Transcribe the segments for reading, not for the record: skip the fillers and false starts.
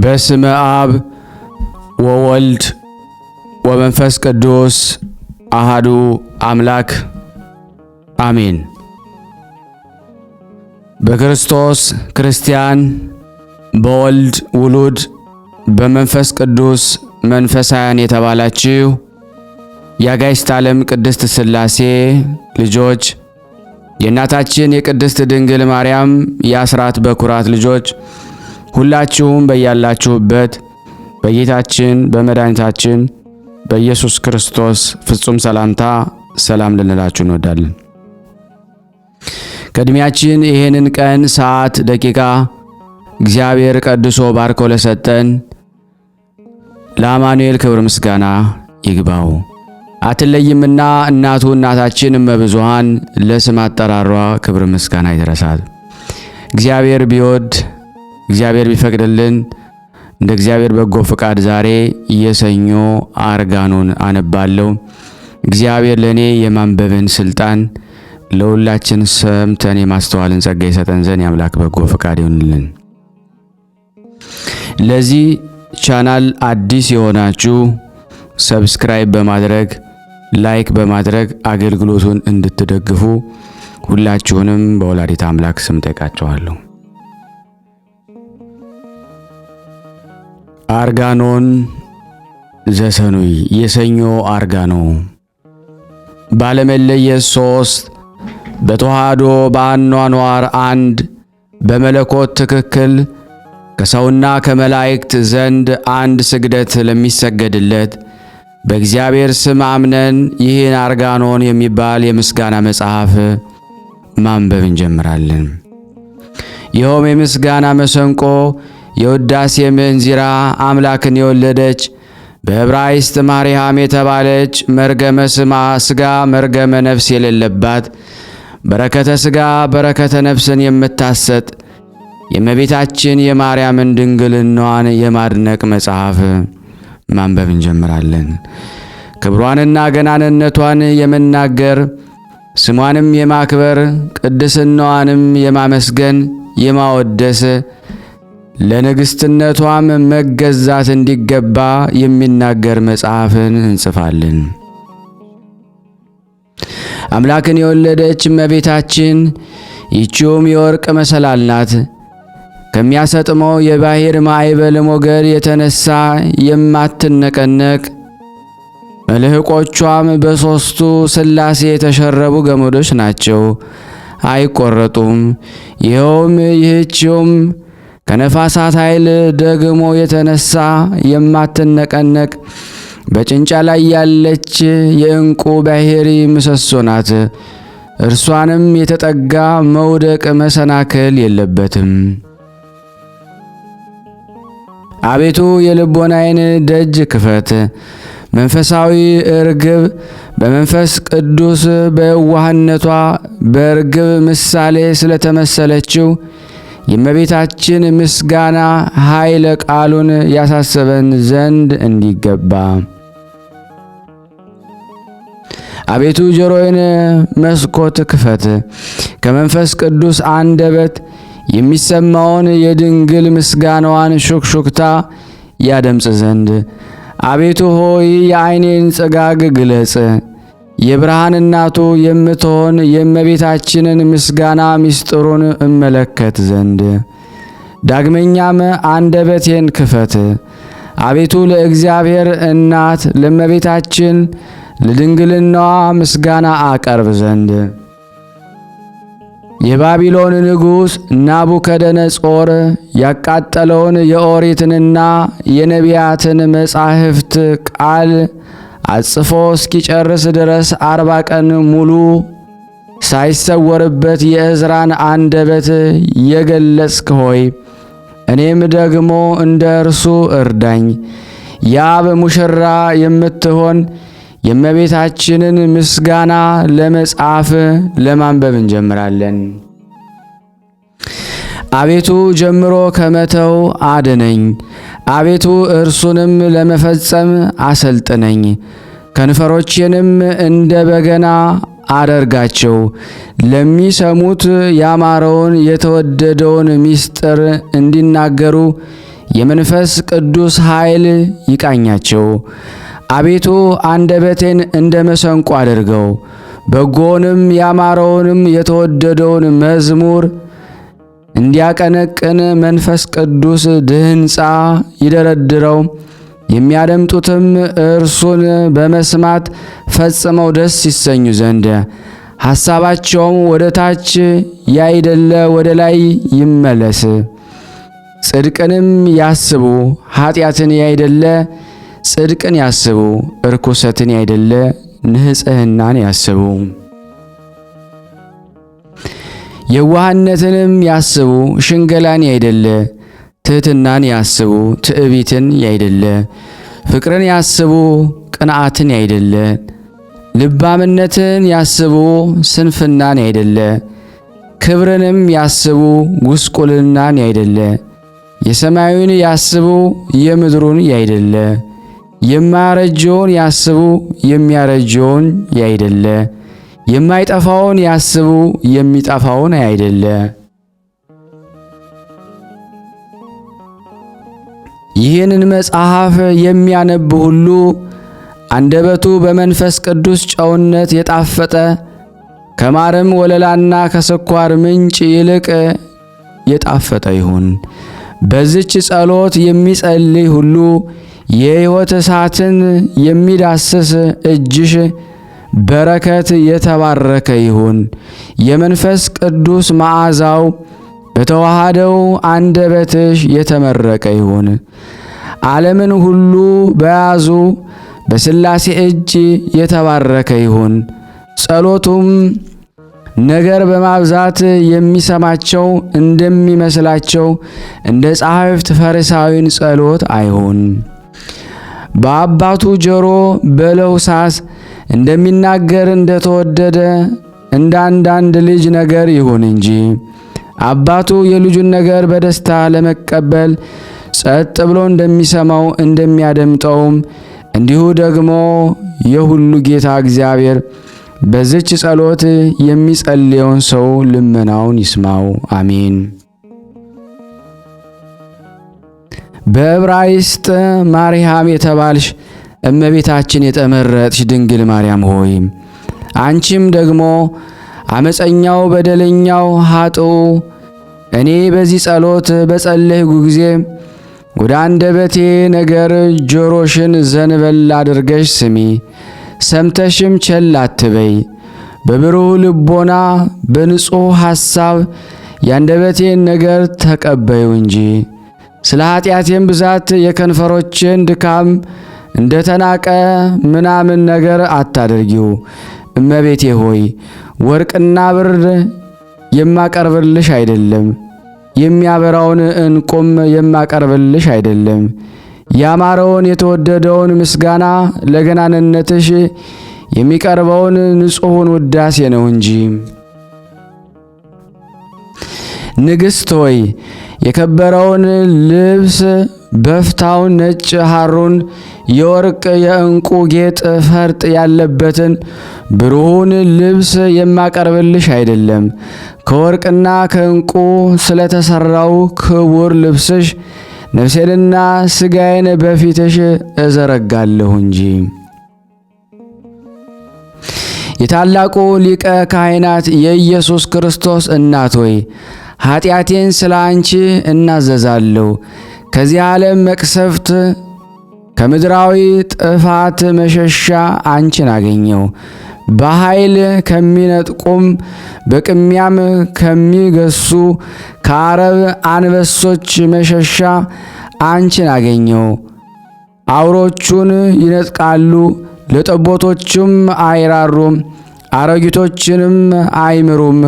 በስመ አብ ወወልድ ወመንፈስ ቅዱስ አሃዱ አምላክ አሜን። በክርስቶስ ክርስቲያን፣ በወልድ ውሉድ፣ በመንፈስ ቅዱስ መንፈሳውያን የተባላችሁ የአጋዕዝተ ዓለም ቅድስት ሥላሴ ልጆች፣ የእናታችን የቅድስት ድንግል ማርያም የአስራት በኩራት ልጆች ሁላችሁም በያላችሁበት በጌታችን በመድኃኒታችን በኢየሱስ ክርስቶስ ፍጹም ሰላምታ ሰላም ልንላችሁ እንወዳለን። ከእድሜያችን ይሄንን ቀን፣ ሰዓት፣ ደቂቃ እግዚአብሔር ቀድሶ ባርኮ ለሰጠን ለአማኑኤል ክብር ምስጋና ይግባው። አትለይምና እናቱ እናታችን እመብዙኃን ለስም አጠራሯ ክብር ምስጋና ይድረሳት። እግዚአብሔር ቢወድ እግዚአብሔር ቢፈቅድልን እንደ እግዚአብሔር በጎ ፍቃድ ዛሬ የሰኞ አርጋኖን አነባለሁ። እግዚአብሔር ለኔ የማንበብን ስልጣን ለሁላችን ሰምተን የማስተዋልን ጸጋ ይሰጠን ዘንድ የአምላክ በጎ ፍቃድ ይሁንልን። ለዚህ ቻናል አዲስ የሆናችሁ ሰብስክራይብ በማድረግ ላይክ በማድረግ አገልግሎቱን እንድትደግፉ ሁላችሁንም በወላዲተ አምላክ ስም ጠይቃችኋለሁ። አርጋኖን ዘሰኑይ የሰኞ አርጋኖ ባለመለየት ሶስት በተዋህዶ በአኗኗር አንድ በመለኮት ትክክል ከሰውና ከመላእክት ዘንድ አንድ ስግደት ለሚሰገድለት በእግዚአብሔር ስም አምነን ይህን አርጋኖን የሚባል የምስጋና መጽሐፍ ማንበብ እንጀምራለን። ይኸውም የምስጋና መሰንቆ የውዳሴ ምንዚራ አምላክን የወለደች በዕብራይስጥ ማርያም የተባለች መርገመ ሥጋ መርገመ ነፍስ የሌለባት በረከተ ሥጋ በረከተ ነፍስን የምታሰጥ የእመቤታችን የማርያምን ድንግልናዋን የማድነቅ መጽሐፍ ማንበብ እንጀምራለን። ክብሯንና ገናንነቷን የመናገር ስሟንም የማክበር ቅድስናዋንም የማመስገን የማወደስ ለንግሥትነቷም መገዛት እንዲገባ የሚናገር መጽሐፍን እንጽፋለን። አምላክን የወለደች እመቤታችን ይህችውም የወርቅ መሰላል ናት። ከሚያሰጥመው የባሕር ማዕበል ሞገድ የተነሳ የማትነቀነቅ መልሕቆቿም በሦስቱ ሥላሴ የተሸረቡ ገመዶች ናቸው፣ አይቈረጡም። ይህችውም ከነፋሳት ኃይል ደግሞ የተነሳ የማትነቀነቅ በጭንጫ ላይ ያለች የዕንቁ ባሕሪ ምሰሶ ናት። እርሷንም የተጠጋ መውደቅ መሰናክል የለበትም። አቤቱ የልቦናዬን ደጅ ክፈት። መንፈሳዊ እርግብ በመንፈስ ቅዱስ በየዋህነቷ በእርግብ ምሳሌ ስለተመሰለችው የእመቤታችን ምስጋና ኃይለ ቃሉን ያሳሰበን ዘንድ እንዲገባ አቤቱ ጆሮዬን መስኮት ክፈት። ከመንፈስ ቅዱስ አንደበት የሚሰማውን የድንግል ምስጋናዋን ሹክሹክታ ያደምጽ ዘንድ አቤቱ ሆይ የዓይኔን ጽጋግ ግለጽ። የብርሃን እናቱ የምትሆን የእመቤታችንን ምስጋና ምስጢሩን እመለከት ዘንድ ዳግመኛም አንደበቴን ክፈት። አቤቱ ለእግዚአብሔር እናት ለእመቤታችን ለድንግልናዋ ምስጋና አቀርብ ዘንድ የባቢሎን ንጉሥ ናቡከደነጾር ያቃጠለውን የኦሪትንና የነቢያትን መጻሕፍት ቃል አጽፎ እስኪጨርስ ድረስ 40 ቀን ሙሉ ሳይሰወርበት የዕዝራን አንደበት የገለጽክ ሆይ እኔም ደግሞ እንደ እርሱ እርዳኝ። የአብ ሙሽራ የምትሆን የእመቤታችንን ምስጋና ለመጻፍ ለማንበብ እንጀምራለን። አቤቱ ጀምሮ ከመተው አድነኝ። አቤቱ እርሱንም ለመፈጸም አሰልጥነኝ። ከንፈሮቼንም እንደ በገና አደርጋቸው። ለሚሰሙት ያማረውን የተወደደውን ምስጢር እንዲናገሩ የመንፈስ ቅዱስ ኃይል ይቃኛቸው። አቤቱ አንደበቴን እንደ መሰንቆ አድርገው፣ በጎንም ያማረውንም የተወደደውን መዝሙር እንዲያቀነቅን መንፈስ ቅዱስ ድህንፃ ይደረድረው። የሚያደምጡትም እርሱን በመስማት ፈጽመው ደስ ይሰኙ ዘንድ ሐሳባቸውም ወደ ታች ያይደለ ወደ ላይ ይመለስ። ጽድቅንም ያስቡ፣ ኃጢአትን ያይደለ ጽድቅን ያስቡ፣ እርኩሰትን ያይደለ ንጽሕናን ያስቡ። የዋህነትንም ያስቡ፣ ሽንገላን ያይደለ ትሕትናን ያስቡ፣ ትዕቢትን ያይደለ ፍቅርን ያስቡ፣ ቅንዓትን ያይደለ ልባምነትን ያስቡ፣ ስንፍናን ያይደለ ክብርንም ያስቡ፣ ጉስቁልናን ያይደለ የሰማዩን ያስቡ፣ የምድሩን ያይደለ የማያረጀውን ያስቡ፣ የሚያረጀውን ያይደለ የማይጠፋውን ያስቡ፣ የሚጠፋውን ያይደለ። ይህንን መጽሐፍ የሚያነብ ሁሉ አንደበቱ በመንፈስ ቅዱስ ጨውነት የጣፈጠ ከማርም ወለላና ከስኳር ምንጭ ይልቅ የጣፈጠ ይሁን። በዚች ጸሎት የሚጸልይ ሁሉ የሕይወት እሳትን የሚዳስስ እጅሽ በረከት የተባረከ ይሁን። የመንፈስ ቅዱስ መዓዛው በተዋሃደው አንደበትሽ የተመረቀ ይሁን። ዓለምን ሁሉ በያዙ በሥላሴ እጅ የተባረከ ይሁን። ጸሎቱም ነገር በማብዛት የሚሰማቸው እንደሚመስላቸው እንደ ጸሐፍት ፈሪሳዊን ጸሎት አይሁን። በአባቱ ጆሮ በለሆሳስ እንደሚናገር እንደተወደደ እንደ አንዳንድ ልጅ ነገር ይሁን እንጂ አባቱ የልጁን ነገር በደስታ ለመቀበል ጸጥ ብሎ እንደሚሰማው እንደሚያደምጠውም እንዲሁ ደግሞ የሁሉ ጌታ እግዚአብሔር በዚች ጸሎት የሚጸልየውን ሰው ልመናውን ይስማው። አሜን። በዕብራይስጥ ማርያም የተባልሽ እመቤታችን የተመረጥሽ ድንግል ማርያም ሆይ አንቺም ደግሞ አመፀኛው በደለኛው ኃጥኡ እኔ በዚህ ጸሎት በጸለይኩ ጊዜ ወደ አንደበቴ ነገር ጆሮሽን ዘንበል አድርገሽ ስሚ፣ ሰምተሽም ቸል አትበይ። በብሩህ ልቦና በንጹሕ ሐሳብ የአንደበቴን ነገር ተቀበዩ እንጂ ስለ ኃጢአቴም ብዛት የከንፈሮችን ድካም እንደ ተናቀ ምናምን ነገር አታድርጊው። እመቤቴ ሆይ ወርቅና ብር የማቀርብልሽ አይደለም፣ የሚያበራውን ዕንቁም የማቀርብልሽ አይደለም። ያማረውን የተወደደውን ምስጋና ለገናንነትሽ የሚቀርበውን ንጹሑን ውዳሴ ነው እንጂ። ንግሥት ሆይ የከበረውን ልብስ በፍታውን፣ ነጭ ሐሩን፣ የወርቅ የዕንቁ ጌጥ ፈርጥ ያለበትን ብሩሁን ልብስ የማቀርብልሽ አይደለም። ከወርቅና ከዕንቁ ስለተሰራው ክቡር ልብስሽ ነፍሴንና ሥጋዬን በፊትሽ እዘረጋለሁ እንጂ። የታላቁ ሊቀ ካህናት የኢየሱስ ክርስቶስ እናት ሆይ ኃጢአቴን ስለ አንቺ እናዘዛለሁ። ከዚህ ዓለም መቅሰፍት ከምድራዊ ጥፋት መሸሻ አንቺን አገኘው። በኃይል ከሚነጥቁም በቅሚያም ከሚገሱ ከአረብ አንበሶች መሸሻ አንቺን አገኘው። አውሮቹን ይነጥቃሉ፣ ለጠቦቶቹም አይራሩም፣ አሮጊቶችንም አይምሩም።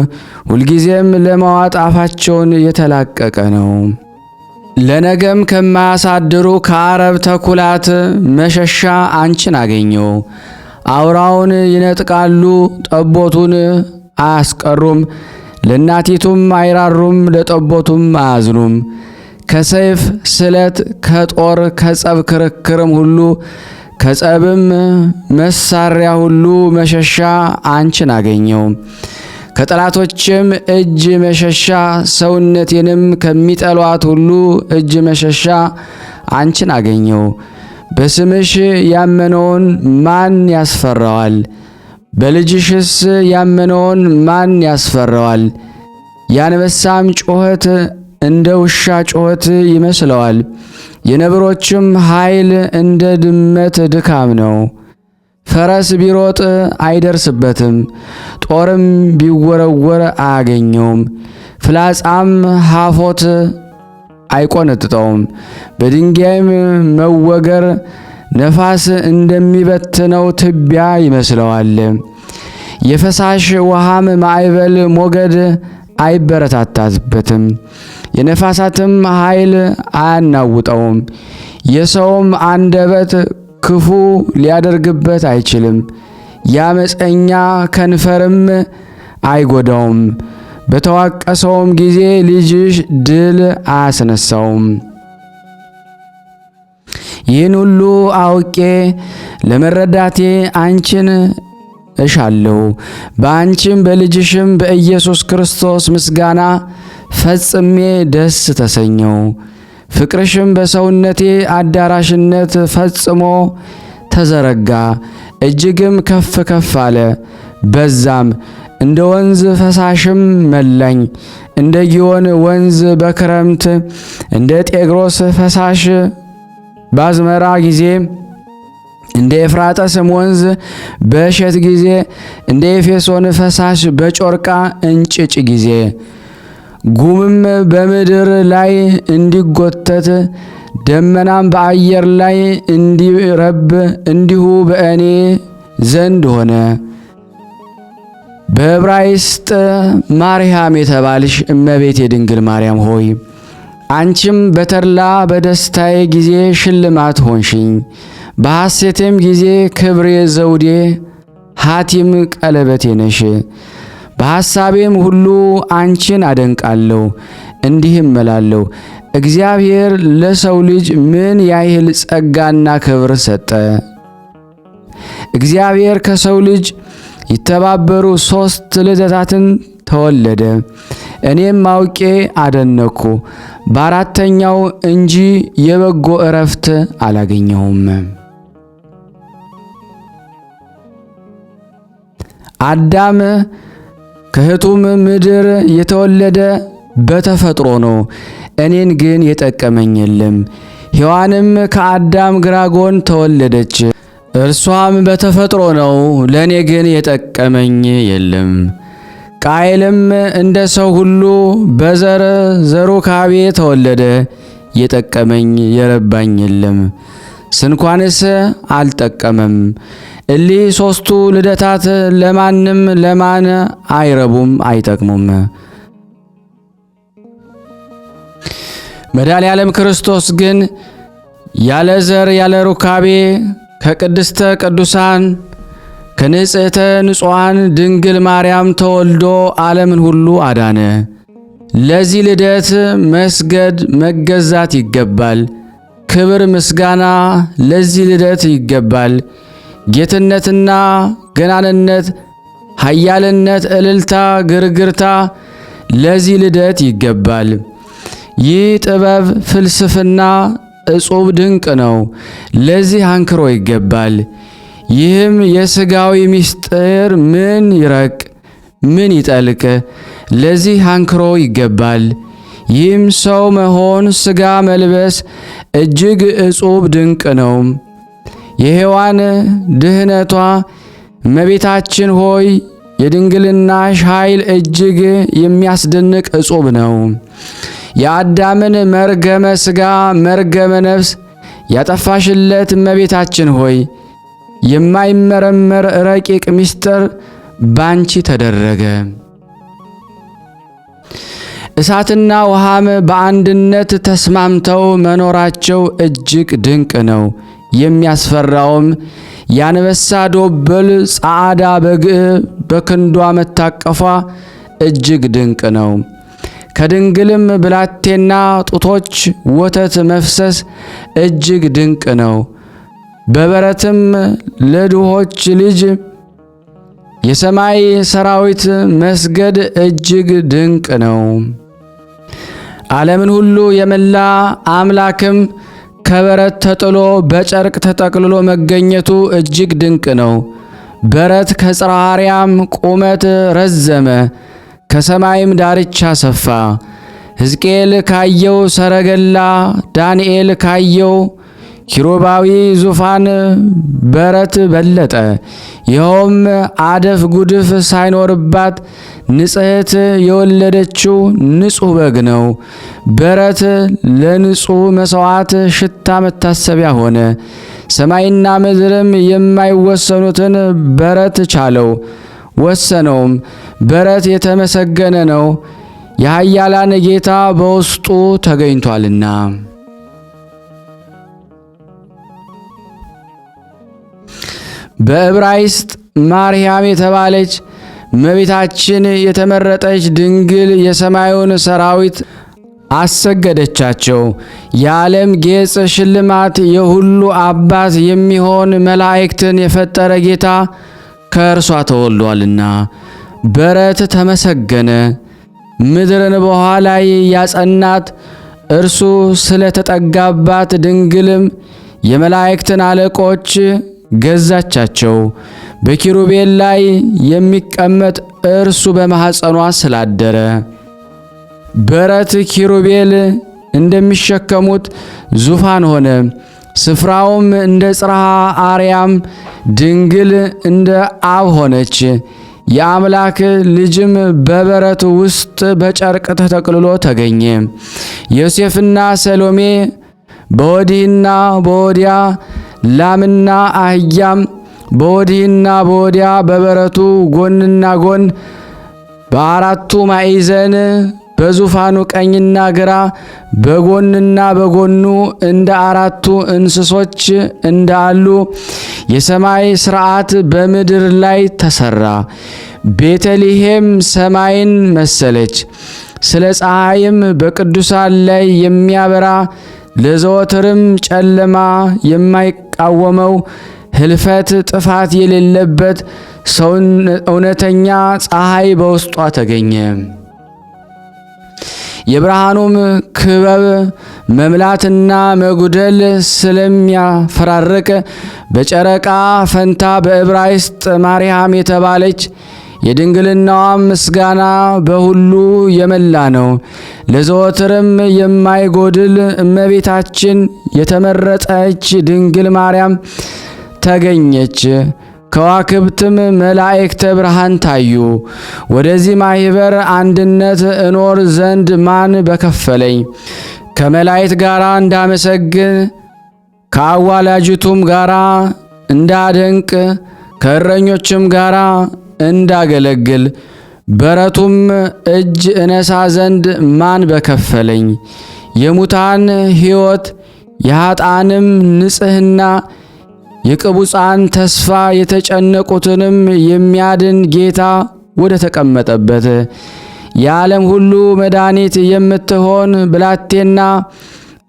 ሁልጊዜም ለመዋጥ አፋቸውን የተላቀቀ ነው። ለነገም ከማያሳድሩ ከአረብ ተኩላት መሸሻ አንቺን አገኘው። አውራውን ይነጥቃሉ፣ ጠቦቱን አያስቀሩም፣ ለእናቲቱም አይራሩም፣ ለጠቦቱም አያዝኑም። ከሰይፍ ስለት፣ ከጦር፣ ከጸብ ክርክርም ሁሉ ከጸብም መሳሪያ ሁሉ መሸሻ አንቺን አገኘው። ከጠላቶችም እጅ መሸሻ፣ ሰውነቴንም ከሚጠሏት ሁሉ እጅ መሸሻ አንቺን አገኘው። በስምሽ ያመነውን ማን ያስፈራዋል? በልጅሽስ ያመነውን ማን ያስፈራዋል? የአንበሳም ጩኸት እንደ ውሻ ጩኸት ይመስለዋል፣ የነብሮችም ኃይል እንደ ድመት ድካም ነው። ፈረስ ቢሮጥ አይደርስበትም፣ ጦርም ቢወረወር አያገኘውም፣ ፍላጻም ሐፎት አይቆነጥጠውም። በድንጋይም መወገር ነፋስ እንደሚበትነው ትቢያ ይመስለዋል። የፈሳሽ ውሃም ማዕበል ሞገድ አይበረታታበትም፣ የነፋሳትም ኃይል አያናውጠውም። የሰውም አንደበት ክፉ ሊያደርግበት አይችልም፣ የአመፀኛ ከንፈርም አይጎዳውም። በተዋቀሰውም ጊዜ ልጅሽ ድል አያስነሳውም። ይህን ሁሉ አውቄ ለመረዳቴ አንቺን እሻለሁ። በአንቺም በልጅሽም በኢየሱስ ክርስቶስ ምስጋና ፈጽሜ ደስ ተሰኘው። ፍቅርሽም በሰውነቴ አዳራሽነት ፈጽሞ ተዘረጋ፣ እጅግም ከፍ ከፍ አለ፣ በዛም። እንደ ወንዝ ፈሳሽም መላኝ፣ እንደ ጊዮን ወንዝ በክረምት፣ እንደ ጤግሮስ ፈሳሽ ባዝመራ ጊዜ፣ እንደ ኤፍራጥስም ወንዝ በእሸት ጊዜ፣ እንደ ኤፌሶን ፈሳሽ በጮርቃ እንጭጭ ጊዜ። ጉምም በምድር ላይ እንዲጎተት ደመናም በአየር ላይ እንዲረብ እንዲሁ በእኔ ዘንድ ሆነ። በዕብራይስጥ ማርያም የተባልሽ እመቤቴ ድንግል ማርያም ሆይ አንቺም በተድላ በደስታዬ ጊዜ ሽልማት ሆንሽኝ። በሐሴቴም ጊዜ ክብሬ ዘውዴ፣ ሐቲም ቀለበቴ ነሽ። በሐሳቤም ሁሉ አንቺን አደንቃለሁ፣ እንዲህም እላለሁ፣ እግዚአብሔር ለሰው ልጅ ምን ያህል ጸጋና ክብር ሰጠ። እግዚአብሔር ከሰው ልጅ ይተባበሩ 3 ልደታትን ተወለደ። እኔም አውቄ አደነኩ፣ በአራተኛው እንጂ የበጎ ዕረፍት አላገኘሁም። አዳም ከሕቱም ምድር የተወለደ በተፈጥሮ ነው፣ እኔን ግን የጠቀመኝ የለም። ሔዋንም ከአዳም ግራ ጎን ተወለደች፣ እርሷም በተፈጥሮ ነው፣ ለእኔ ግን የጠቀመኝ የለም። ቃየልም እንደ ሰው ሁሉ በዘር ዘሩካቤ ተወለደ፣ የጠቀመኝ የረባኝ የለም፣ ስንኳንስ አልጠቀመም። እሊህ 3ቱ ልደታት ለማንም ለማን አይረቡም አይጠቅሙም። መድኃኔዓለም ክርስቶስ ግን ያለ ዘር ያለ ሩካቤ ከቅድስተ ቅዱሳን ከንጽሕተ ንጹሐን ድንግል ማርያም ተወልዶ ዓለምን ሁሉ አዳነ። ለዚህ ልደት መስገድ መገዛት ይገባል። ክብር ምስጋና ለዚህ ልደት ይገባል። ጌትነትና ገናንነት፣ ኃያልነት፣ እልልታ፣ ግርግርታ ለዚህ ልደት ይገባል። ይህ ጥበብ፣ ፍልስፍና እጹብ ድንቅ ነው፣ ለዚህ አንክሮ ይገባል። ይህም የሥጋዊ ምስጢር ምን ይረቅ ምን ይጠልቅ፣ ለዚህ አንክሮ ይገባል። ይህም ሰው መሆን ሥጋ መልበስ እጅግ እጹብ ድንቅ ነው። የሔዋን ድህነቷ እመቤታችን ሆይ የድንግልናሽ ኃይል እጅግ የሚያስደንቅ እጹብ ነው። የአዳምን መርገመ ሥጋ መርገመ ነፍስ ያጠፋሽለት እመቤታችን ሆይ የማይመረመር ረቂቅ ምስጢር ባንቺ ተደረገ። እሳትና ውሃም በአንድነት ተስማምተው መኖራቸው እጅግ ድንቅ ነው። የሚያስፈራውም የአንበሳ ዶበል ጻዕዳ በግዕ በክንዷ መታቀፏ እጅግ ድንቅ ነው። ከድንግልም ብላቴና ጡቶች ወተት መፍሰስ እጅግ ድንቅ ነው። በበረትም ለድሆች ልጅ የሰማይ ሰራዊት መስገድ እጅግ ድንቅ ነው። ዓለምን ሁሉ የመላ አምላክም ከበረት ተጥሎ በጨርቅ ተጠቅልሎ መገኘቱ እጅግ ድንቅ ነው። በረት ከጽርሐ አርያም ቁመት ረዘመ፣ ከሰማይም ዳርቻ ሰፋ። ሕዝቅኤል ካየው ሰረገላ፣ ዳንኤል ካየው ኪሩባዊ ዙፋን በረት በለጠ። ይኸውም አደፍ ጉድፍ ሳይኖርባት ንጽሕት የወለደችው ንጹሕ በግ ነው። በረት ለንጹሕ መሥዋዕት ሽታ መታሰቢያ ሆነ። ሰማይና ምድርም የማይወሰኑትን በረት ቻለው ወሰነውም። በረት የተመሰገነ ነው፣ የኃያላን ጌታ በውስጡ ተገኝቷልና። በዕብራይስጥ ማርያም የተባለች እመቤታችን የተመረጠች ድንግል የሰማዩን ሰራዊት አሰገደቻቸው። የዓለም ጌጽ ሽልማት የሁሉ አባት የሚሆን መላእክትን የፈጠረ ጌታ ከእርሷ ተወልዷልና። በረት ተመሰገነ። ምድርን በውኃ ላይ ያጸናት እርሱ ስለተጠጋባት ድንግልም የመላእክትን አለቆች ገዛቻቸው። በኪሩቤል ላይ የሚቀመጥ እርሱ በማኅፀኗ ስላደረ በረት ኪሩቤል እንደሚሸከሙት ዙፋን ሆነ። ስፍራውም እንደ ጽርሐ አርያም ድንግል እንደ አብ ሆነች። የአምላክ ልጅም በበረት ውስጥ በጨርቅ ተጠቅልሎ ተገኘ። ዮሴፍና ሰሎሜ በወዲህና በወዲያ ላምና አህያም በወዲህና በወዲያ በበረቱ ጎንና ጎን በአራቱ ማዕዘን በዙፋኑ ቀኝና ግራ በጎንና በጎኑ እንደ አራቱ እንስሶች እንዳሉ የሰማይ ሥርዓት በምድር ላይ ተሰራ። ቤተልሔም ሰማይን መሰለች። ስለ ፀሐይም በቅዱሳን ላይ የሚያበራ ለዘወትርም ጨለማ የማይቃወመው ህልፈት ጥፋት የሌለበት እውነተኛ ፀሐይ በውስጧ ተገኘ። የብርሃኑም ክበብ መምላትና መጉደል ስለሚያፈራርቅ በጨረቃ ፈንታ በዕብራይስጥ ማርያም የተባለች የድንግልናዋም ምስጋና በሁሉ የመላ ነው። ለዘወትርም የማይጎድል እመቤታችን የተመረጠች ድንግል ማርያም ተገኘች። ከዋክብትም መላእክተ ብርሃን ታዩ። ወደዚህ ማኅበር አንድነት እኖር ዘንድ ማን በከፈለኝ? ከመላእክት ጋር እንዳመሰግን ከአዋላጅቱም ጋር እንዳደንቅ ከእረኞችም ጋር እንዳገለግል በረቱም እጅ እነሳ ዘንድ ማን በከፈለኝ? የሙታን ሕይወት የኃጥአንም ንጽሕና የቅቡፃን ተስፋ የተጨነቁትንም የሚያድን ጌታ ወደ ተቀመጠበት የዓለም ሁሉ መድኃኒት የምትሆን ብላቴና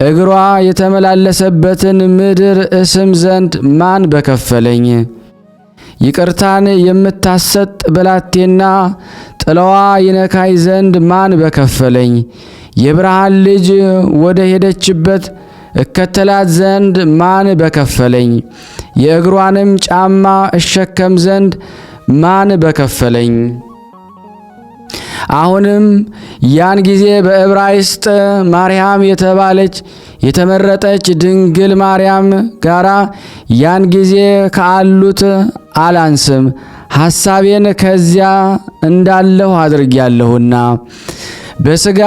እግሯ የተመላለሰበትን ምድር እስም ዘንድ ማን በከፈለኝ? ይቅርታን የምታሰጥ ብላቴና ጥላዋ ይነካይ ዘንድ ማን በከፈለኝ? የብርሃን ልጅ ወደ ሄደችበት እከተላት ዘንድ ማን በከፈለኝ? የእግሯንም ጫማ እሸከም ዘንድ ማን በከፈለኝ? አሁንም ያን ጊዜ በዕብራይስጥ ማርያም የተባለች የተመረጠች ድንግል ማርያም ጋራ ያን ጊዜ ካሉት አላንስም፣ ሐሳቤን ከዚያ እንዳለሁ አድርጌያለሁና። በሥጋ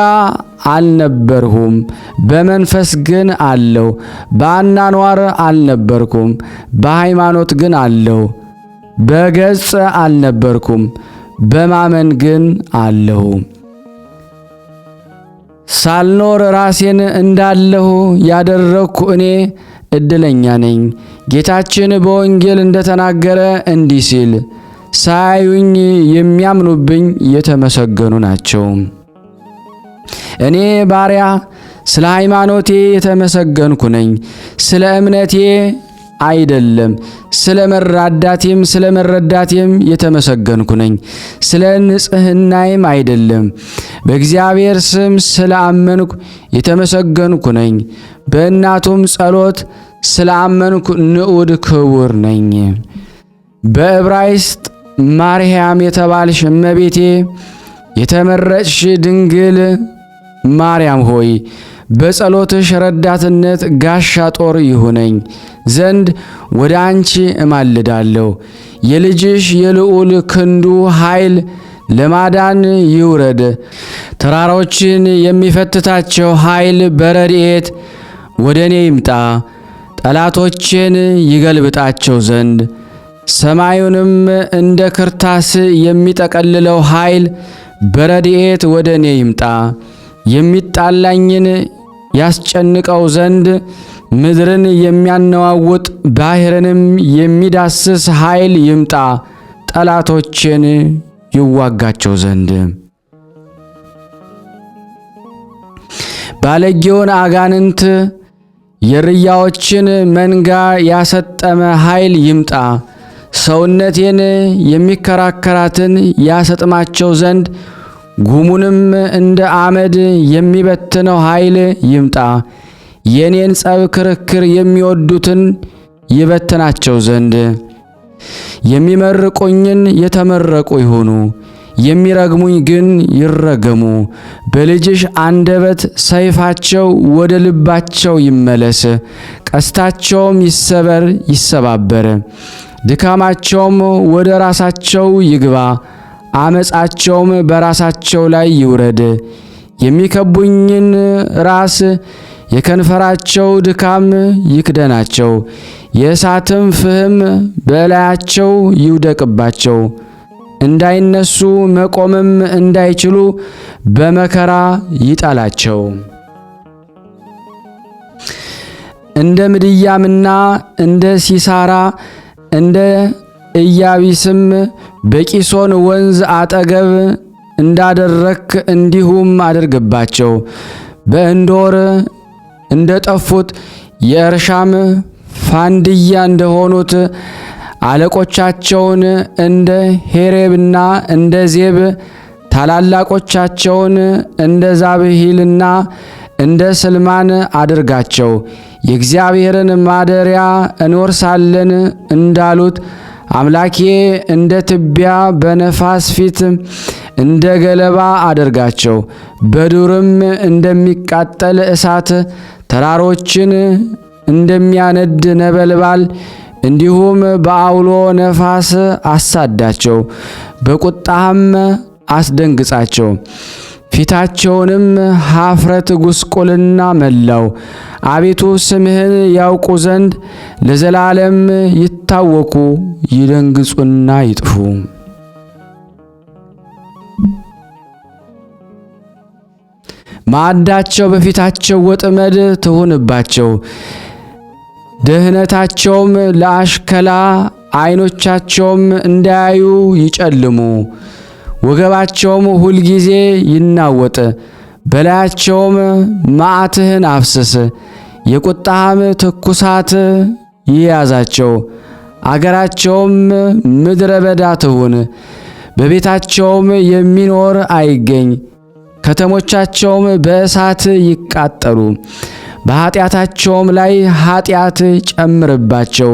አልነበርሁም፣ በመንፈስ ግን አለሁ። በአኗኗር አልነበርኩም፣ በሃይማኖት ግን አለሁ። በገጽ አልነበርኩም፣ በማመን ግን አለሁ። ሳልኖር ራሴን እንዳለሁ ያደረግኩ እኔ እድለኛ ነኝ። ጌታችን በወንጌል እንደተናገረ እንዲህ ሲል ሳያዩኝ የሚያምኑብኝ የተመሰገኑ ናቸው። እኔ ባሪያ ስለ ሃይማኖቴ የተመሰገንኩ ነኝ፣ ስለ እምነቴ አይደለም፣ ስለመረዳቴም የተመሰገንኩ ነኝ። ስለ ንጽሕናዬም አይደለም፣ በእግዚአብሔር ስም ስለአመንኩ የተመሰገንኩ ነኝ። በእናቱም ጸሎት ስለአመንኩ ንዑድ ክቡር ነኝ። በዕብራይስጥ ማርያም የተባልሽ እመቤቴ የተመረጥሽ ድንግል ማርያም ሆይ በጸሎትሽ ረዳትነት ጋሻ ጦር ይሁነኝ ዘንድ ወደ አንቺ እማልዳለሁ። የልጅሽ የልዑል ክንዱ ኃይል ለማዳን ይውረድ። ተራሮችን የሚፈትታቸው ኃይል በረድኤት ወደ እኔ ይምጣ። ጠላቶቼን ይገልብጣቸው ዘንድ ሰማዩንም እንደ ክርታስ የሚጠቀልለው ኃይል በረድኤት ወደ እኔ ይምጣ። የሚጣላኝን ያስጨንቀው ዘንድ ምድርን የሚያነዋውጥ ባሕርንም የሚዳስስ ኃይል ይምጣ። ጠላቶቼን ይዋጋቸው ዘንድ ባለጌውን አጋንንት የርያዎችን መንጋ ያሰጠመ ኃይል ይምጣ። ሰውነቴን የሚከራከራትን ያሰጥማቸው ዘንድ ጉሙንም እንደ አመድ የሚበትነው ኃይል ይምጣ። የኔን ጸብ ክርክር የሚወዱትን ይበትናቸው ዘንድ የሚመርቁኝን የተመረቁ ይሁኑ፣ የሚረግሙኝ ግን ይረገሙ። በልጅሽ አንደበት ሰይፋቸው ወደ ልባቸው ይመለስ፣ ቀስታቸውም ይሰበር ይሰባበር። ድካማቸውም ወደ ራሳቸው ይግባ፣ አመፃቸውም በራሳቸው ላይ ይውረድ። የሚከቡኝን ራስ የከንፈራቸው ድካም ይክደናቸው፣ የእሳትም ፍህም በላያቸው ይውደቅባቸው። እንዳይነሱ መቆምም እንዳይችሉ በመከራ ይጣላቸው። እንደ ምድያምና እንደ ሲሳራ እንደ ኢያቢስም በቂሶን ወንዝ አጠገብ እንዳደረክ እንዲሁም አድርግባቸው። በእንዶር እንደ ጠፉት የእርሻም ፋንድያ እንደሆኑት አለቆቻቸውን እንደ ሄሬብና እንደ ዜብ ታላላቆቻቸውን እንደ ዛብሂልና እንደ ስልማን አድርጋቸው። የእግዚአብሔርን ማደሪያ እንወርሳለን እንዳሉት አምላኬ እንደ ትቢያ በነፋስ ፊት እንደ ገለባ አድርጋቸው። በዱርም እንደሚቃጠል እሳት ተራሮችን እንደሚያነድ ነበልባል እንዲሁም በአውሎ ነፋስ አሳዳቸው። በቁጣህም አስደንግጻቸው። ፊታቸውንም ኀፍረት ጉስቁልና መላው። አቤቱ ስምህን ያውቁ ዘንድ ለዘላለም ይታወኩ፣ ይደንግጹና ይጥፉ። ማዕዳቸው በፊታቸው ወጥመድ ትሁንባቸው። ደህነታቸውም ለአሽከላ፣ ዓይኖቻቸውም እንዳያዩ ይጨልሙ። ወገባቸውም ሁልጊዜ ይናወጥ። በላያቸውም መዓትህን አፍስስ፣ የቁጣህም ትኩሳት ይያዛቸው። አገራቸውም ምድረ በዳ ትሁን፣ በቤታቸውም የሚኖር አይገኝ። ከተሞቻቸውም በእሳት ይቃጠሉ፣ በኀጢአታቸውም ላይ ኀጢአት ጨምርባቸው።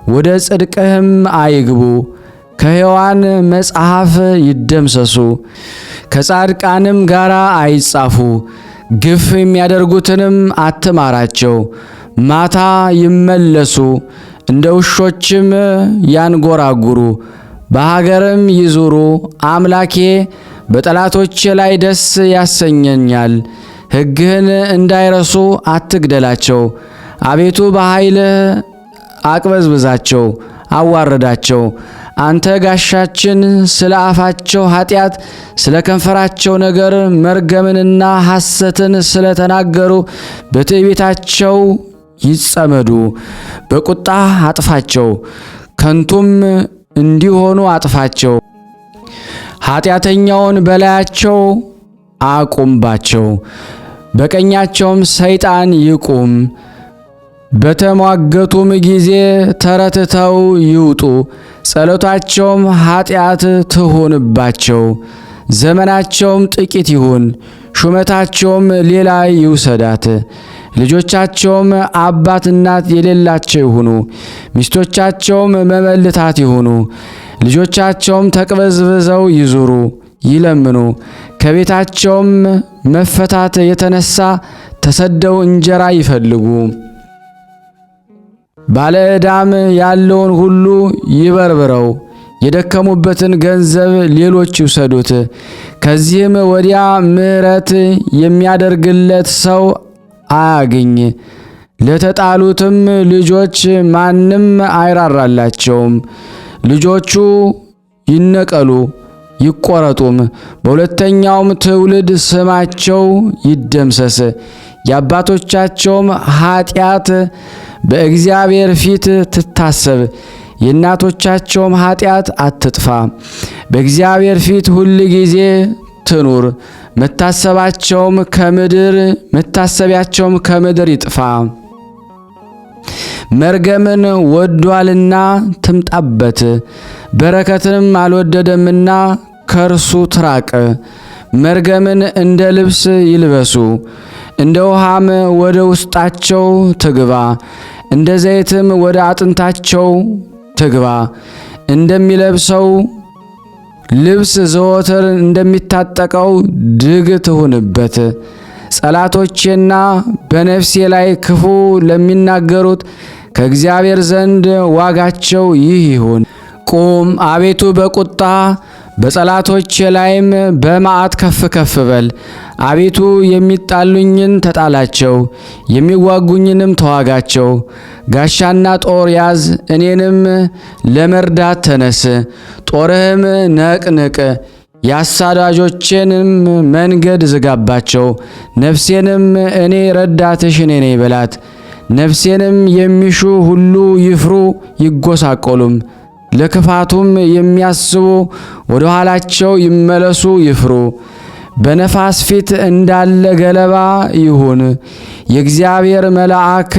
ወደ ጽድቅህም አይግቡ፣ ከሕያዋን መጽሐፍ ይደምሰሱ፣ ከጻድቃንም ጋር አይጻፉ። ግፍ የሚያደርጉትንም አትማራቸው። ማታ ይመለሱ፣ እንደ ውሾችም ያንጎራጉሩ፣ በሀገርም ይዙሩ። አምላኬ በጠላቶቼ ላይ ደስ ያሰኘኛል። ሕግህን እንዳይረሱ አትግደላቸው። አቤቱ በኃይልህ አቅበዝብዛቸው፣ አዋርዳቸው። አንተ ጋሻችን፣ ስለ አፋቸው ኃጢአት፣ ስለ ከንፈራቸው ነገር መርገምንና ሐሰትን ስለ ተናገሩ በትዕቢታቸው ይጸመዱ። በቁጣህ አጥፋቸው፣ ከንቱም እንዲሆኑ አጥፋቸው። ኃጢአተኛውን በላያቸው አቁምባቸው፣ በቀኛቸውም ሰይጣን ይቁም። በተሟገቱም ጊዜ ተረትተው ይውጡ። ጸሎታቸውም ኃጢአት ትሁንባቸው። ዘመናቸውም ጥቂት ይሁን፣ ሹመታቸውም ሌላ ይውሰዳት። ልጆቻቸውም አባት እናት የሌላቸው ይሁኑ፣ ሚስቶቻቸውም መመልታት ይሁኑ። ልጆቻቸውም ተቅበዝብዘው ይዙሩ ይለምኑ። ከቤታቸውም መፈታት የተነሳ ተሰደው እንጀራ ይፈልጉ። ባለ ዕዳም ያለውን ሁሉ ይበርብረው፣ የደከሙበትን ገንዘብ ሌሎች ይውሰዱት። ከዚህም ወዲያ ምሕረት የሚያደርግለት ሰው አያግኝ። ለተጣሉትም ልጆች ማንም አይራራላቸውም። ልጆቹ ይነቀሉ ይቆረጡም፣ በሁለተኛውም ትውልድ ስማቸው ይደምሰስ። የአባቶቻቸውም ኃጢአት በእግዚአብሔር ፊት ትታሰብ፣ የእናቶቻቸውም ኃጢአት አትጥፋ። በእግዚአብሔር ፊት ሁል ጊዜ ትኑር፣ መታሰቢያቸውም ከምድር ይጥፋ። መርገምን ወዷልና ትምጣበት፣ በረከትንም አልወደደምና ከእርሱ ትራቅ። መርገምን እንደ ልብስ ይልበሱ፣ እንደ ውሃም ወደ ውስጣቸው ትግባ፣ እንደ ዘይትም ወደ አጥንታቸው ትግባ። እንደሚለብሰው ልብስ ዘወትር እንደሚታጠቀው ድግ ትሁንበት። ጸላቶቼና በነፍሴ ላይ ክፉ ለሚናገሩት ከእግዚአብሔር ዘንድ ዋጋቸው ይህ ይሁን። ቁም አቤቱ በቁጣ በጸላቶቼ ላይም በመዓት ከፍ ከፍ በል። አቤቱ የሚጣሉኝን ተጣላቸው፣ የሚዋጉኝንም ተዋጋቸው። ጋሻና ጦር ያዝ፣ እኔንም ለመርዳት ተነስ። ጦርህም ነቅንቅ፣ የአሳዳጆቼንም መንገድ ዝጋባቸው። ነፍሴንም እኔ ረዳትሽ እኔ ነኝ በላት። ነፍሴንም የሚሹ ሁሉ ይፍሩ ይጎሳቆሉም። ለክፋቱም የሚያስቡ ወደ ኋላቸው ይመለሱ ይፍሩ። በነፋስ ፊት እንዳለ ገለባ ይሁን። የእግዚአብሔር መልአክ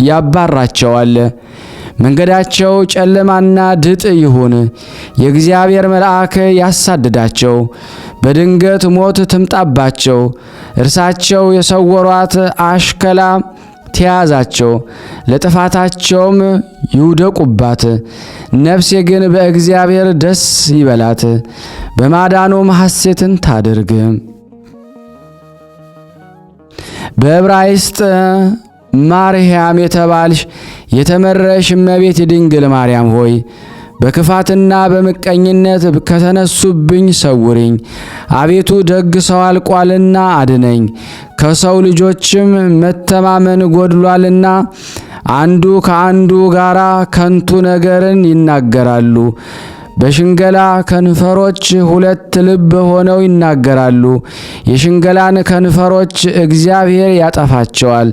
ያባራቸዋል። መንገዳቸው ጨለማና ድጥ ይሁን። የእግዚአብሔር መልአክ ያሳድዳቸው። በድንገት ሞት ትምጣባቸው። እርሳቸው የሰወሯት አሽከላ ተያዛቸው፣ ለጥፋታቸውም ይውደቁባት። ነፍሴ ግን በእግዚአብሔር ደስ ይበላት፣ በማዳኑም ሐሴትን ታድርግ። በዕብራይስጥ ማርያም የተባልሽ የተመረሽ እመቤት ድንግል ማርያም ሆይ በክፋትና በምቀኝነት ከተነሱብኝ ሰውሪኝ። አቤቱ ደግ ሰው አልቋልና አድነኝ። ከሰው ልጆችም መተማመን ጎድሏልና አንዱ ከአንዱ ጋራ ከንቱ ነገርን ይናገራሉ። በሽንገላ ከንፈሮች ሁለት ልብ ሆነው ይናገራሉ። የሽንገላን ከንፈሮች እግዚአብሔር ያጠፋቸዋል።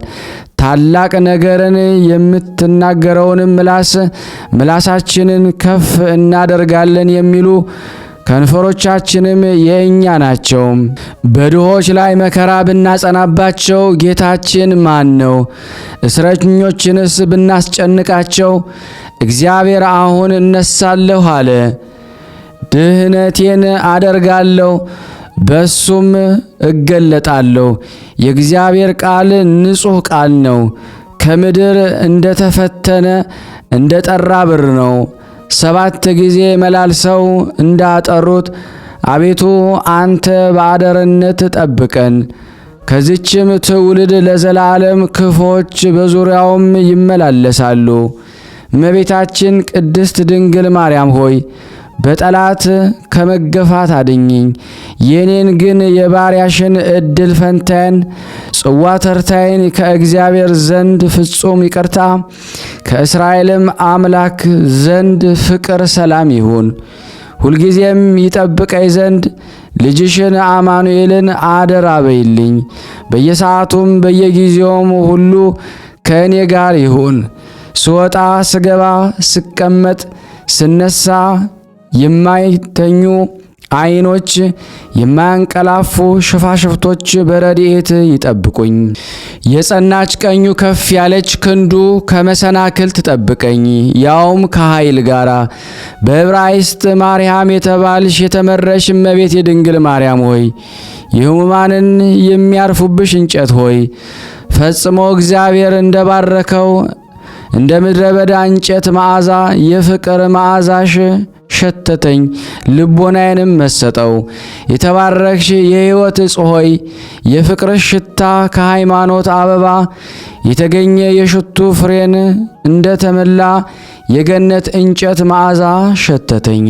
ታላቅ ነገርን የምትናገረውንም ምላሳችንን ከፍ እናደርጋለን የሚሉ ከንፈሮቻችንም የእኛ ናቸው። በድሆች ላይ መከራ ብናጸናባቸው ጌታችን ማን ነው? እስረኞችንስ ብናስጨንቃቸው እግዚአብሔር አሁን እነሳለሁ አለ። ድህነቴን አደርጋለሁ በሱም እገለጣለሁ። የእግዚአብሔር ቃል ንጹሕ ቃል ነው። ከምድር እንደተፈተነ እንደ ጠራ ብር ነው። 7 ጊዜ መላልሰው እንዳጠሩት አቤቱ አንተ በአደርነት ጠብቀን። ከዚችም ትውልድ ለዘላለም ክፎች በዙሪያውም ይመላለሳሉ። እመቤታችን ቅድስት ድንግል ማርያም ሆይ በጠላት ከመገፋት አድኝኝ። የኔን ግን የባሪያሽን እድል ፈንታዬን ጽዋ ተርታዬን ከእግዚአብሔር ዘንድ ፍጹም ይቅርታ ከእስራኤልም አምላክ ዘንድ ፍቅር ሰላም ይሁን። ሁልጊዜም ይጠብቀኝ ዘንድ ልጅሽን አማኑኤልን አደራ በይልኝ። በየሰዓቱም በየጊዜውም ሁሉ ከእኔ ጋር ይሁን። ስወጣ ስገባ፣ ስቀመጥ፣ ስነሳ የማይተኙ ዓይኖች የማያንቀላፉ ሽፋሽፍቶች በረድኤት ይጠብቁኝ። የጸናች ቀኙ ከፍ ያለች ክንዱ ከመሰናክል ትጠብቀኝ፣ ያውም ከኃይል ጋር። በዕብራይስጥ ማርያም የተባልሽ የተመረሽ እመቤት የድንግል ማርያም ሆይ የሕሙማንን የሚያርፉብሽ እንጨት ሆይ ፈጽሞ እግዚአብሔር እንደባረከው እንደ ምድረ በዳ እንጨት መዓዛ የፍቅር መዓዛሽ ሸተተኝ፣ ልቦናዬንም መሰጠው። የተባረክሽ የሕይወት ዕፅ ሆይ የፍቅርሽ ሽታ ከሃይማኖት አበባ የተገኘ የሽቱ ፍሬን እንደ ተመላ የገነት እንጨት መዓዛ ሸተተኝ።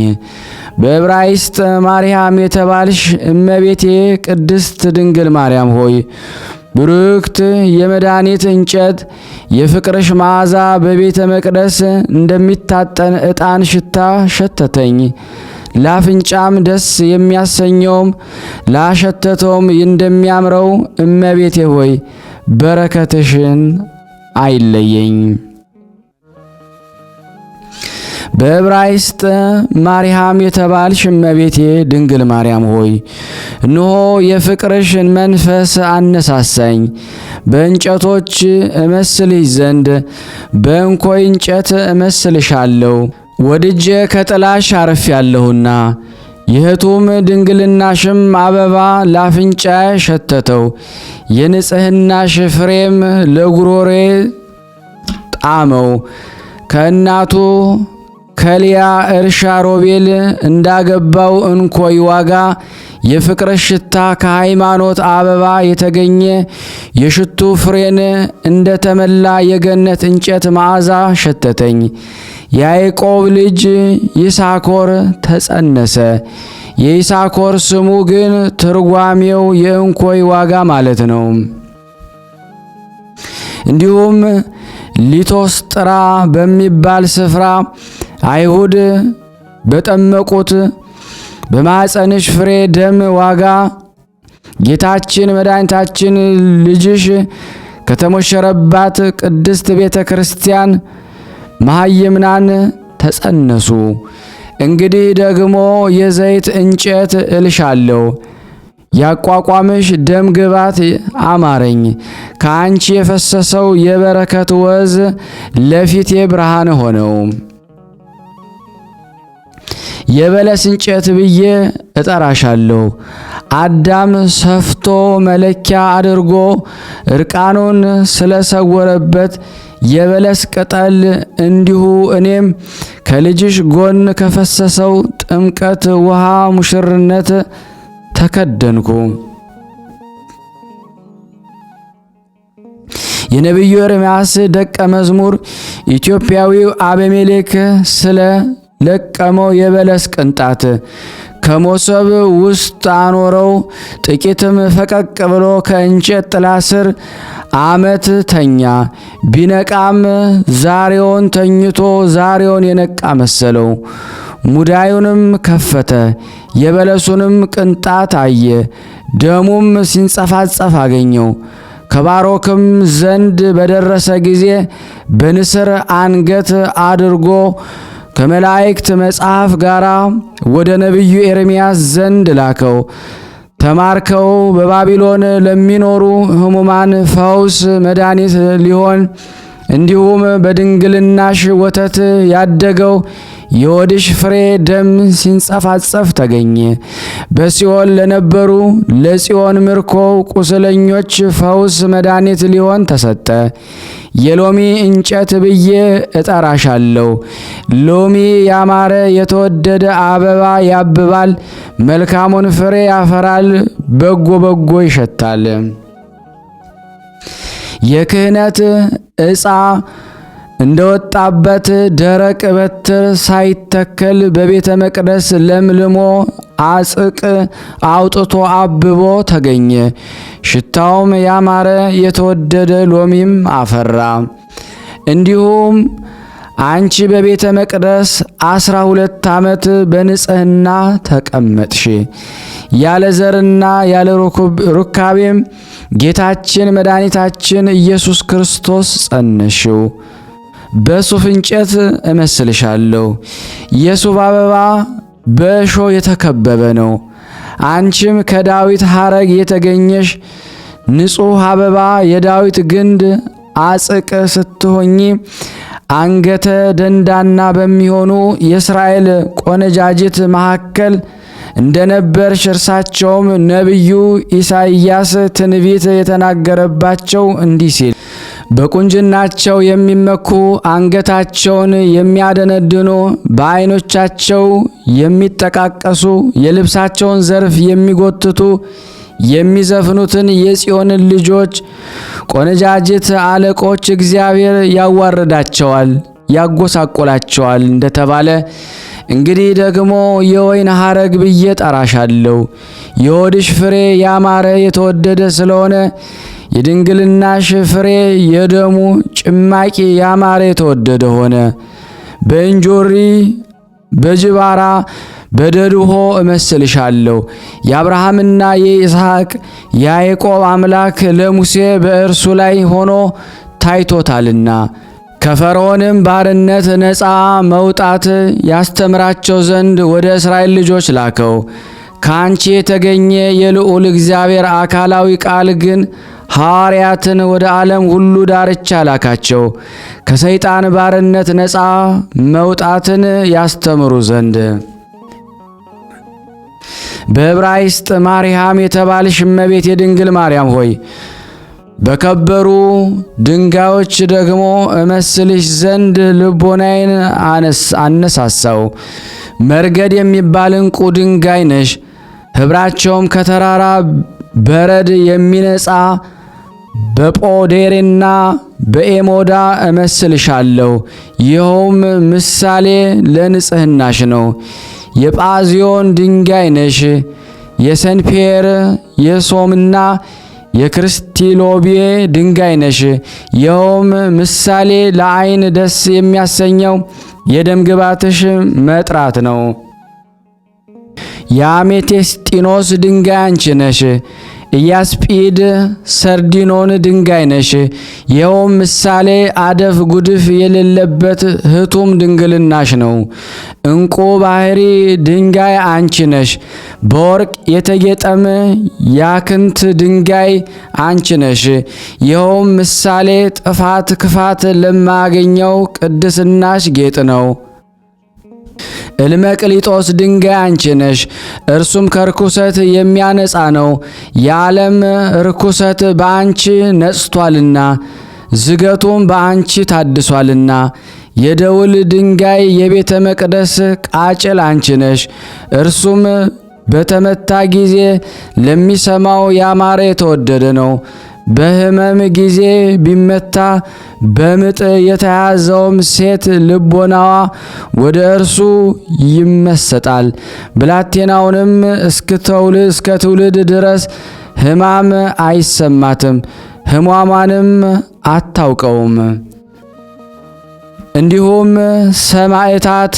በዕብራይስጥ ማርያም የተባልሽ እመቤቴ ቅድስት ድንግል ማርያም ሆይ ብሩክት የመድኃኒት እንጨት የፍቅርሽ መዓዛ በቤተ መቅደስ እንደሚታጠን ዕጣን ሽታ ሸተተኝ። ለአፍንጫም ደስ የሚያሰኘውም ላሸተተውም እንደሚያምረው እመቤቴ ሆይ በረከትሽን አይለየኝ። በዕብራይስጥ ማርያም የተባልሽ እመቤቴ ድንግል ማርያም ሆይ እነሆ የፍቅርሽን መንፈስ አነሳሳኝ። በእንጨቶች እመስልሽ ዘንድ በእንኮይ እንጨት እመስልሻለሁ። ወድጄ ከጥላሽ አርፌያለሁና የሕቱም ድንግልናሽም አበባ ለአፍንጫ ሸተተው። የንጽሕናሽ ፍሬም ለጉሮሬ ጣመው። ከእናቱ ከሊያ እርሻ ሮቤል እንዳገባው እንኮይ ዋጋ የፍቅርሽ ሽታ ከሃይማኖት አበባ የተገኘ የሽቱ ፍሬን እንደ ተመላ የገነት እንጨት መዓዛ ሸተተኝ። የያዕቆብ ልጅ ይሳኮር ተጸነሰ። የይሳኮር ስሙ ግን ትርጓሜው የእንኮይ ዋጋ ማለት ነው። እንዲሁም ሊቶስጥራ በሚባል ስፍራ አይሁድ በጠመቁት በማኅፀንሽ ፍሬ ደም ዋጋ ጌታችን መድኃኒታችን ልጅሽ ከተሞሸረባት ቅድስት ቤተ ክርስቲያን መሃይምናን ተጸነሱ። እንግዲህ ደግሞ የዘይት እንጨት እልሻለሁ። ያቋቋምሽ ደም ግባት አማረኝ። ከአንቺ የፈሰሰው የበረከት ወዝ ለፊቴ ብርሃን ሆነው። የበለስ እንጨት ብዬ እጠራሻለሁ። አዳም ሰፍቶ መለኪያ አድርጎ እርቃኑን ስለሰወረበት የበለስ ቅጠል እንዲሁ እኔም ከልጅሽ ጎን ከፈሰሰው ጥምቀት ውሃ ሙሽርነት ተከደንኩ። የነቢዩ ኤርምያስ ደቀ መዝሙር ኢትዮጵያዊው አቤሜሌክ ስለ ለቀመው የበለስ ቅንጣት ከሞሰብ ውስጥ አኖረው። ጥቂትም ፈቀቅ ብሎ ከእንጨት ጥላ ስር ዓመት ተኛ። ቢነቃም ዛሬውን ተኝቶ ዛሬውን የነቃ መሰለው። ሙዳዩንም ከፈተ፣ የበለሱንም ቅንጣት አየ። ደሙም ሲንጸፋጸፍ አገኘው። ከባሮክም ዘንድ በደረሰ ጊዜ በንስር አንገት አድርጎ ከመላእክት መጽሐፍ ጋር ወደ ነቢዩ ኤርምያስ ዘንድ ላከው። ተማርከው በባቢሎን ለሚኖሩ ሕሙማን ፈውስ መድኃኒት ሊሆን እንዲሁም በድንግልናሽ ወተት ያደገው የሆድሽ ፍሬ ደም ሲንጸፋጸፍ ተገኘ። በሲኦል ለነበሩ ለጽዮን ምርኮ ቁስለኞች ፈውስ መድኃኒት ሊሆን ተሰጠ። የሎሚ እንጨት ብዬ እጠራሻለሁ። ሎሚ ያማረ የተወደደ አበባ ያብባል፣ መልካሙን ፍሬ ያፈራል፣ በጎ በጎ ይሸታል። የክህነት ዕፃ እንደወጣበት ደረቅ በትር ሳይተከል በቤተ መቅደስ ለምልሞ አጽቅ አውጥቶ አብቦ ተገኘ። ሽታውም ያማረ የተወደደ ሎሚም አፈራ። እንዲሁም አንቺ በቤተ መቅደስ 12 ዓመት በንጽሕና ተቀመጥሽ። ያለ ዘርና ያለ ሩካቤም ጌታችን መድኃኒታችን ኢየሱስ ክርስቶስ ጸነሽው። በሱፍ እንጨት እመስልሻለሁ። የሱፍ አበባ በእሾህ የተከበበ ነው። አንቺም ከዳዊት ሐረግ የተገኘሽ ንጹሕ አበባ የዳዊት ግንድ አጽቅ ስትሆኚ አንገተ ደንዳና በሚሆኑ የእስራኤል ቆነጃጅት መካከል እንደነበርሽ እርሳቸውም ነቢዩ ኢሳይያስ ትንቢት የተናገረባቸው እንዲህ ሲል በቁንጅናቸው የሚመኩ አንገታቸውን የሚያደነድኑ በዓይኖቻቸው የሚጠቃቀሱ የልብሳቸውን ዘርፍ የሚጎትቱ የሚዘፍኑትን የጽዮንን ልጆች ቆነጃጅት አለቆች እግዚአብሔር ያዋርዳቸዋል፣ ያጎሳቆላቸዋል እንደተባለ እንግዲህ ደግሞ የወይን ሐረግ ብዬ ጠራሻለሁ። የሆድሽ ፍሬ ያማረ የተወደደ ስለሆነ የድንግልናሽ ፍሬ የደሙ ጭማቂ ያማረ የተወደደ ሆነ። በእንጆሪ በጅባራ በደድሆ እመስልሻለሁ። የአብርሃምና የይስሐቅ የያዕቆብ አምላክ ለሙሴ በእርሱ ላይ ሆኖ ታይቶታልና ከፈርዖንም ባርነት ነፃ መውጣት ያስተምራቸው ዘንድ ወደ እስራኤል ልጆች ላከው። ከአንቺ የተገኘ የልዑል እግዚአብሔር አካላዊ ቃል ግን ሐዋርያትን ወደ ዓለም ሁሉ ዳርቻ ላካቸው፣ ከሰይጣን ባርነት ነፃ መውጣትን ያስተምሩ ዘንድ። በዕብራይስጥ ማርያም የተባልሽ እመቤት የድንግል ማርያም ሆይ በከበሩ ድንጋዮች ደግሞ እመስልሽ ዘንድ ልቦናዬን አነሳሳው። መርገድ የሚባል ዕንቁ ድንጋይ ነሽ። ኅብራቸውም ከተራራ በረድ የሚነጻ በጶዴሬና በኤሞዳ እመስልሻለሁ። ይኸውም ምሳሌ ለንጽሕናሽ ነው። የጳዚዮን ድንጋይ ነሽ። የሰንፔር የሶምና የክርስቲሎቤ ድንጋይ ነሽ። ይኸውም ምሳሌ ለዓይን ደስ የሚያሰኘው የደምግባትሽ መጥራት ነው። የአሜቴስጢኖስ ድንጋይ አንቺ ነሽ። ኢያስጲድ ሰርዲኖን ድንጋይ ነሽ። ይኸውም ምሳሌ አደፍ ጉድፍ የሌለበት ህቱም ድንግልናሽ ነው። ዕንቁ ባሕሪ ድንጋይ አንቺ ነሽ። በወርቅ የተጌጠም ያክንት ድንጋይ አንቺ ነሽ። ይኸውም ምሳሌ ጥፋት ክፋት ለማያገኘው ቅድስናሽ ጌጥ ነው። እልመቅሊጦስ ድንጋይ አንቺ ነሽ። እርሱም ከርኩሰት የሚያነጻ ነው። የዓለም ርኩሰት በአንቺ ነጽቷልና ዝገቱም በአንቺ ታድሷልና። የደውል ድንጋይ የቤተ መቅደስ ቃጭል አንቺ ነሽ። እርሱም በተመታ ጊዜ ለሚሰማው ያማረ የተወደደ ነው። በሕመም ጊዜ ቢመታ በምጥ የተያዘውም ሴት ልቦናዋ ወደ እርሱ ይመሰጣል። ብላቴናውንም እስከ ትውልድ ድረስ ሕማም አይሰማትም፣ ሕሟሟንም አታውቀውም። እንዲሁም ሰማዕታት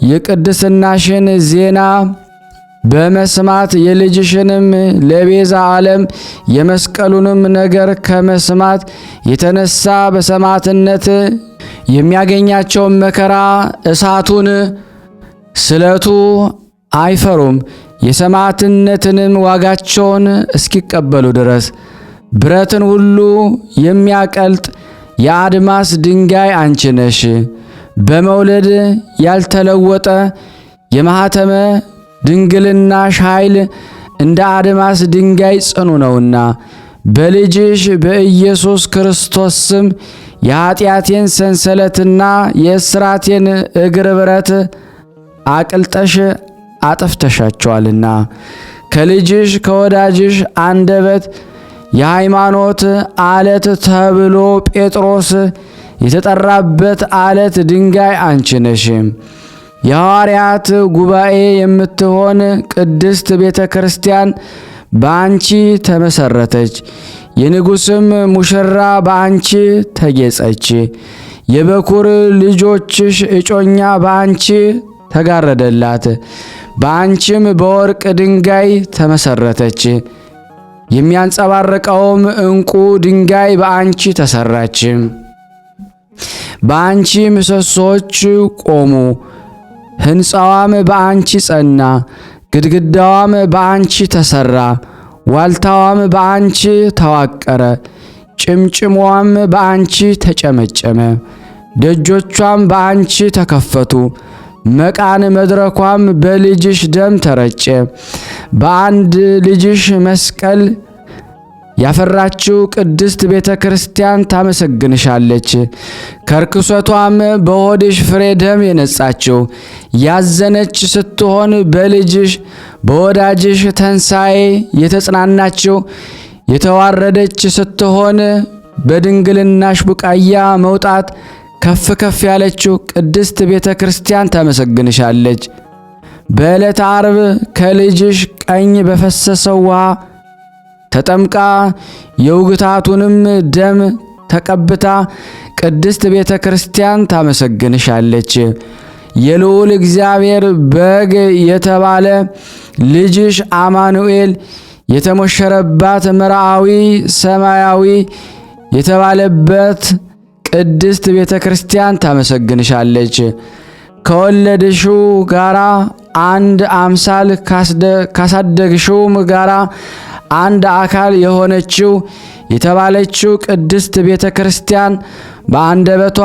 የቅድስናሽን ዜና በመስማት የልጅሽንም ለቤዛ ዓለም የመስቀሉንም ነገር ከመስማት የተነሳ በሰማዕትነት የሚያገኛቸውን መከራ እሳቱን ስለቱ አይፈሩም። የሰማዕትነትንም ዋጋቸውን እስኪቀበሉ ድረስ ብረትን ሁሉ የሚያቀልጥ የአድማስ ድንጋይ አንቺ ነሽ። በመውለድ ያልተለወጠ የማኅተመ ድንግልናሽ ኃይል እንደ አድማስ ድንጋይ ጽኑ ነውና በልጅሽ በኢየሱስ ክርስቶስ ስም የኃጢአቴን ሰንሰለትና የእስራቴን እግር ብረት አቅልጠሽ አጠፍተሻቸዋልና ከልጅሽ ከወዳጅሽ አንደበት የሃይማኖት አለት ተብሎ ጴጥሮስ የተጠራበት አለት ድንጋይ አንቺ ነሽ። የሐዋርያት ጉባኤ የምትሆን ቅድስት ቤተ ክርስቲያን በአንቺ ተመሰረተች። የንጉሥም ሙሽራ በአንቺ ተጌጸች። የበኩር ልጆችሽ እጮኛ በአንቺ ተጋረደላት። በአንቺም በወርቅ ድንጋይ ተመሰረተች። የሚያንጸባርቀውም ዕንቁ ድንጋይ በአንቺ ተሰራች። በአንቺ ምሰሶች ቆሙ። ሕንፃዋም በአንቺ ጸና፣ ግድግዳዋም በአንቺ ተሰራ፣ ዋልታዋም በአንቺ ተዋቀረ፣ ጭምጭሟም በአንቺ ተጨመጨመ፣ ደጆቿም በአንቺ ተከፈቱ። መቃን መድረኳም በልጅሽ ደም ተረጨ። በአንድ ልጅሽ መስቀል ያፈራችው ቅድስት ቤተ ክርስቲያን ታመሰግንሻለች። ከርክሰቷም በሆድሽ ፍሬ ደም የነጻችው ያዘነች ስትሆን በልጅሽ በወዳጅሽ ተንሳኤ የተጽናናችው የተዋረደች ስትሆን በድንግልናሽ ቡቃያ መውጣት ከፍ ከፍ ያለችው ቅድስት ቤተ ክርስቲያን ታመሰግንሻለች። በዕለተ ዓርብ ከልጅሽ ቀኝ በፈሰሰው ውሃ ተጠምቃ የውግታቱንም ደም ተቀብታ ቅድስት ቤተ ክርስቲያን ታመሰግንሻለች። የልዑል እግዚአብሔር በግ የተባለ ልጅሽ አማኑኤል የተሞሸረባት መርዓዊ ሰማያዊ የተባለበት ቅድስት ቤተ ክርስቲያን ታመሰግንሻለች። ከወለድሽው ጋራ አንድ አምሳል ካሳደግሽውም ጋራ አንድ አካል የሆነችው የተባለችው ቅድስት ቤተ ክርስቲያን በአንደበቷ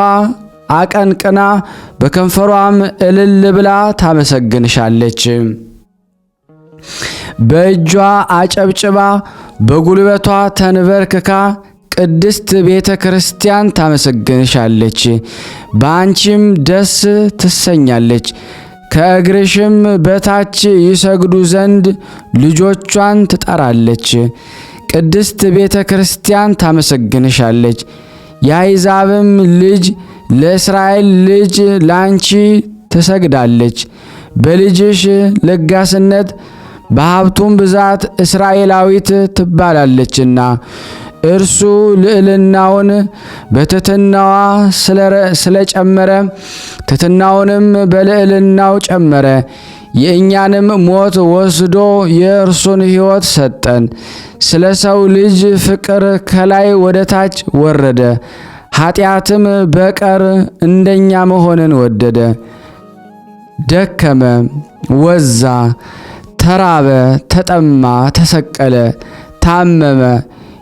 አቀንቅና በከንፈሯም እልል ብላ ታመሰግንሻለች። በእጇ አጨብጭባ በጉልበቷ ተንበርክካ ቅድስት ቤተ ክርስቲያን ታመሰግንሻለች። በአንቺም ደስ ትሰኛለች። ከእግርሽም በታች ይሰግዱ ዘንድ ልጆቿን ትጠራለች። ቅድስት ቤተ ክርስቲያን ታመሰግንሻለች። የአሕዛብም ልጅ ለእስራኤል ልጅ ላንቺ ትሰግዳለች። በልጅሽ ለጋስነት በሀብቱም ብዛት እስራኤላዊት ትባላለችና እርሱ ልዕልናውን በትሕትናዋ ስለጨመረ ትሕትናውንም በልዕልናው ጨመረ። የእኛንም ሞት ወስዶ የእርሱን ሕይወት ሰጠን። ስለ ሰው ልጅ ፍቅር ከላይ ወደ ታች ወረደ። ኃጢአትም በቀር እንደኛ መሆንን ወደደ። ደከመ፣ ወዛ፣ ተራበ፣ ተጠማ፣ ተሰቀለ፣ ታመመ።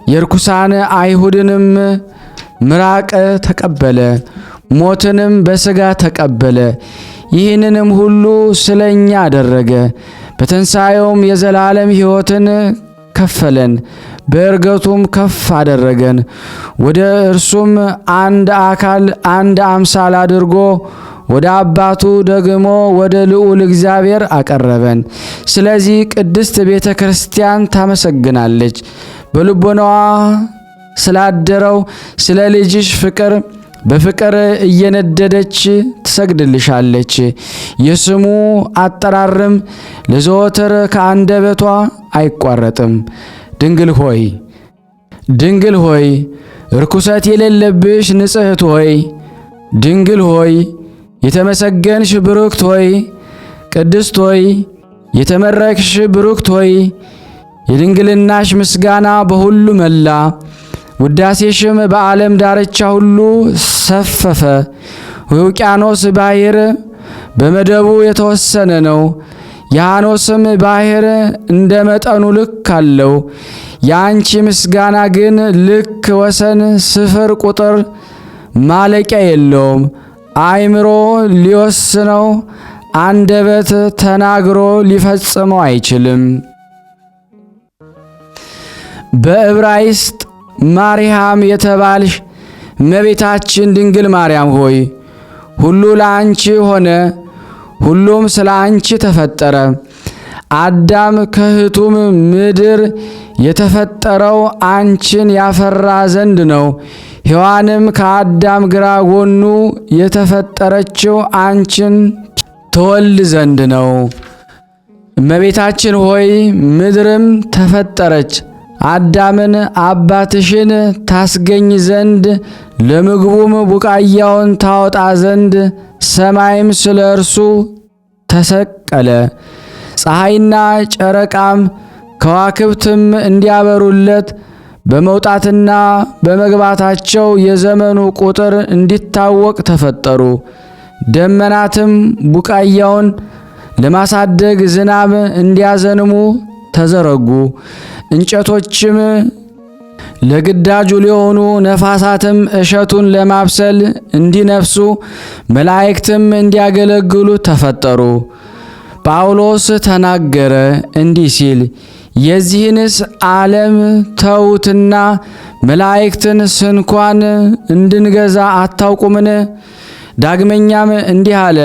የርኩሳን አይሁድንም ምራቅ ተቀበለ፣ ሞትንም በሥጋ ተቀበለ። ይህንንም ሁሉ ስለኛ አደረገ። በትንሣኤውም የዘላለም ሕይወትን ከፈለን፣ በዕርገቱም ከፍ አደረገን። ወደ እርሱም አንድ አካል አንድ አምሳል አድርጎ ወደ አባቱ ደግሞ ወደ ልዑል እግዚአብሔር አቀረበን። ስለዚህ ቅድስት ቤተ ክርስቲያን ታመሰግናለች። በልቦናዋ ስላደረው ስለ ልጅሽ ፍቅር በፍቅር እየነደደች ትሰግድልሻለች። የስሙ አጠራርም ለዘወትር ከአንደበቷ አይቋረጥም። ድንግል ሆይ ድንግል ሆይ ርኩሰት የሌለብሽ ንጽሕት ሆይ ድንግል ሆይ የተመሰገንሽ ብሩክት ሆይ ቅድስት ሆይ የተመረክሽ ብሩክት ሆይ የድንግልናሽ ምስጋና በሁሉ መላ፣ ውዳሴሽም በዓለም ዳርቻ ሁሉ ሰፈፈ። የውቅያኖስ ባሕር በመደቡ የተወሰነ ነው፣ የሐኖስም ባሕር እንደ መጠኑ ልክ አለው። የአንቺ ምስጋና ግን ልክ ወሰን ስፍር ቁጥር ማለቂያ የለውም። አእምሮ ሊወስነው አንደበት ተናግሮ ሊፈጽመው አይችልም። በዕብራይስጥ ማርያም የተባልሽ እመቤታችን ድንግል ማርያም ሆይ ሁሉ ለአንቺ ሆነ፣ ሁሉም ስለ አንቺ ተፈጠረ። አዳም ከሕቱም ምድር የተፈጠረው አንቺን ያፈራ ዘንድ ነው። ሔዋንም ከአዳም ግራ ጎኑ የተፈጠረችው አንቺን ትወልድ ዘንድ ነው። እመቤታችን ሆይ ምድርም ተፈጠረች አዳምን አባትሽን ታስገኝ ዘንድ ለምግቡም ቡቃያውን ታወጣ ዘንድ። ሰማይም ስለ እርሱ ተሰቀለ። ፀሐይና ጨረቃም ከዋክብትም እንዲያበሩለት በመውጣትና በመግባታቸው የዘመኑ ቁጥር እንዲታወቅ ተፈጠሩ። ደመናትም ቡቃያውን ለማሳደግ ዝናብ እንዲያዘንሙ ተዘረጉ። እንጨቶችም ለግዳጁ ሊሆኑ፣ ነፋሳትም እሸቱን ለማብሰል እንዲነፍሱ፣ መላእክትም እንዲያገለግሉ ተፈጠሩ። ጳውሎስ ተናገረ እንዲህ ሲል የዚህንስ ዓለም ተውትና መላእክትን ስንኳን እንድንገዛ አታውቁምን? ዳግመኛም እንዲህ አለ፣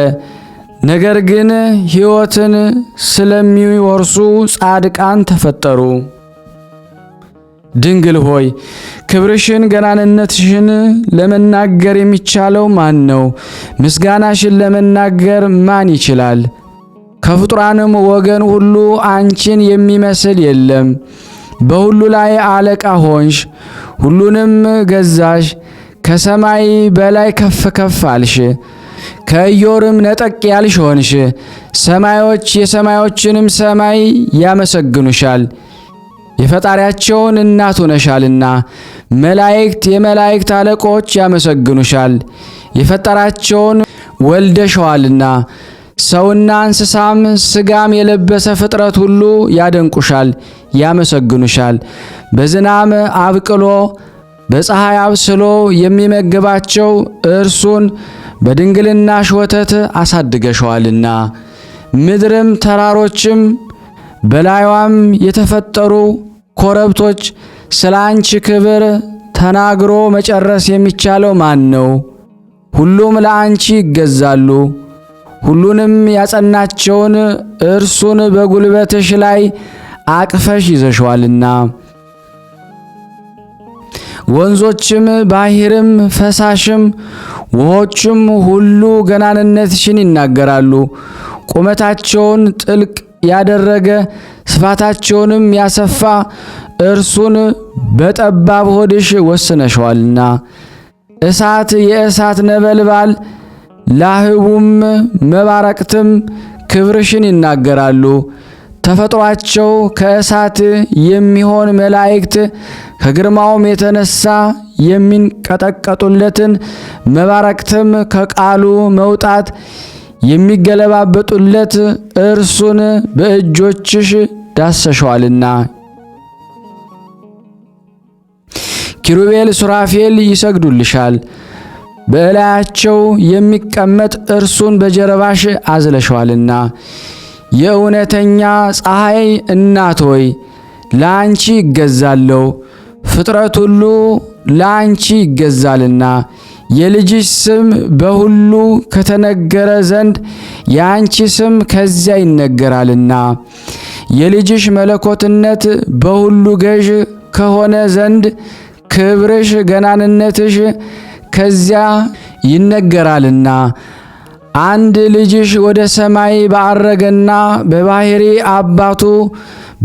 ነገር ግን ሕይወትን ስለሚወርሱ ጻድቃን ተፈጠሩ። ድንግል ሆይ ክብርሽን ገናንነትሽን ለመናገር የሚቻለው ማን ነው? ምስጋናሽን ለመናገር ማን ይችላል? ከፍጡራንም ወገን ሁሉ አንቺን የሚመስል የለም። በሁሉ ላይ አለቃ ሆንሽ፣ ሁሉንም ገዛሽ። ከሰማይ በላይ ከፍ ከፍ አልሽ፣ ከኢዮርም ነጠቅ ያልሽ ሆንሽ። ሰማዮች የሰማዮችንም ሰማይ ያመሰግኑሻል፣ የፈጣሪያቸውን እናት ሆነሻልና። መላእክት የመላእክት አለቆች ያመሰግኑሻል፣ የፈጠራቸውን ወልደሸዋልና። ሰውና እንስሳም ስጋም የለበሰ ፍጥረት ሁሉ ያደንቁሻል፣ ያመሰግኑሻል። በዝናም አብቅሎ በፀሐይ አብስሎ የሚመግባቸው እርሱን በድንግልናሽ ወተት አሳድገሸዋልና። ምድርም ተራሮችም በላይዋም የተፈጠሩ ኮረብቶች ስለ አንቺ ክብር ተናግሮ መጨረስ የሚቻለው ማን ነው? ሁሉም ለአንቺ ይገዛሉ። ሁሉንም ያጸናቸውን እርሱን በጉልበትሽ ላይ አቅፈሽ ይዘሽዋልና። ወንዞችም ባሕርም ፈሳሽም ውሆችም ሁሉ ገናንነትሽን ይናገራሉ። ቁመታቸውን ጥልቅ ያደረገ ስፋታቸውንም ያሰፋ እርሱን በጠባብ ሆድሽ ወስነሽዋልና። እሳት የእሳት ነበልባል ላህቡም መባረቅትም ክብርሽን ይናገራሉ። ተፈጥሯቸው ከእሳት የሚሆን መላእክት ከግርማውም የተነሳ የሚንቀጠቀጡለትን መባረቅትም ከቃሉ መውጣት የሚገለባበጡለት እርሱን በእጆችሽ ዳሰሸዋልና። ኪሩቤል ሱራፌል ይሰግዱልሻል። በእላያቸው የሚቀመጥ እርሱን በጀርባሽ አዝለሸዋልና። የእውነተኛ ፀሐይ እናት ሆይ ለአንቺ ይገዛለሁ፣ ፍጥረት ሁሉ ለአንቺ ይገዛልና። የልጅሽ ስም በሁሉ ከተነገረ ዘንድ የአንቺ ስም ከዚያ ይነገራልና። የልጅሽ መለኮትነት በሁሉ ገዥ ከሆነ ዘንድ ክብርሽ ገናንነትሽ ከዚያ ይነገራልና። አንድ ልጅሽ ወደ ሰማይ ባረገና በባሕሪ አባቱ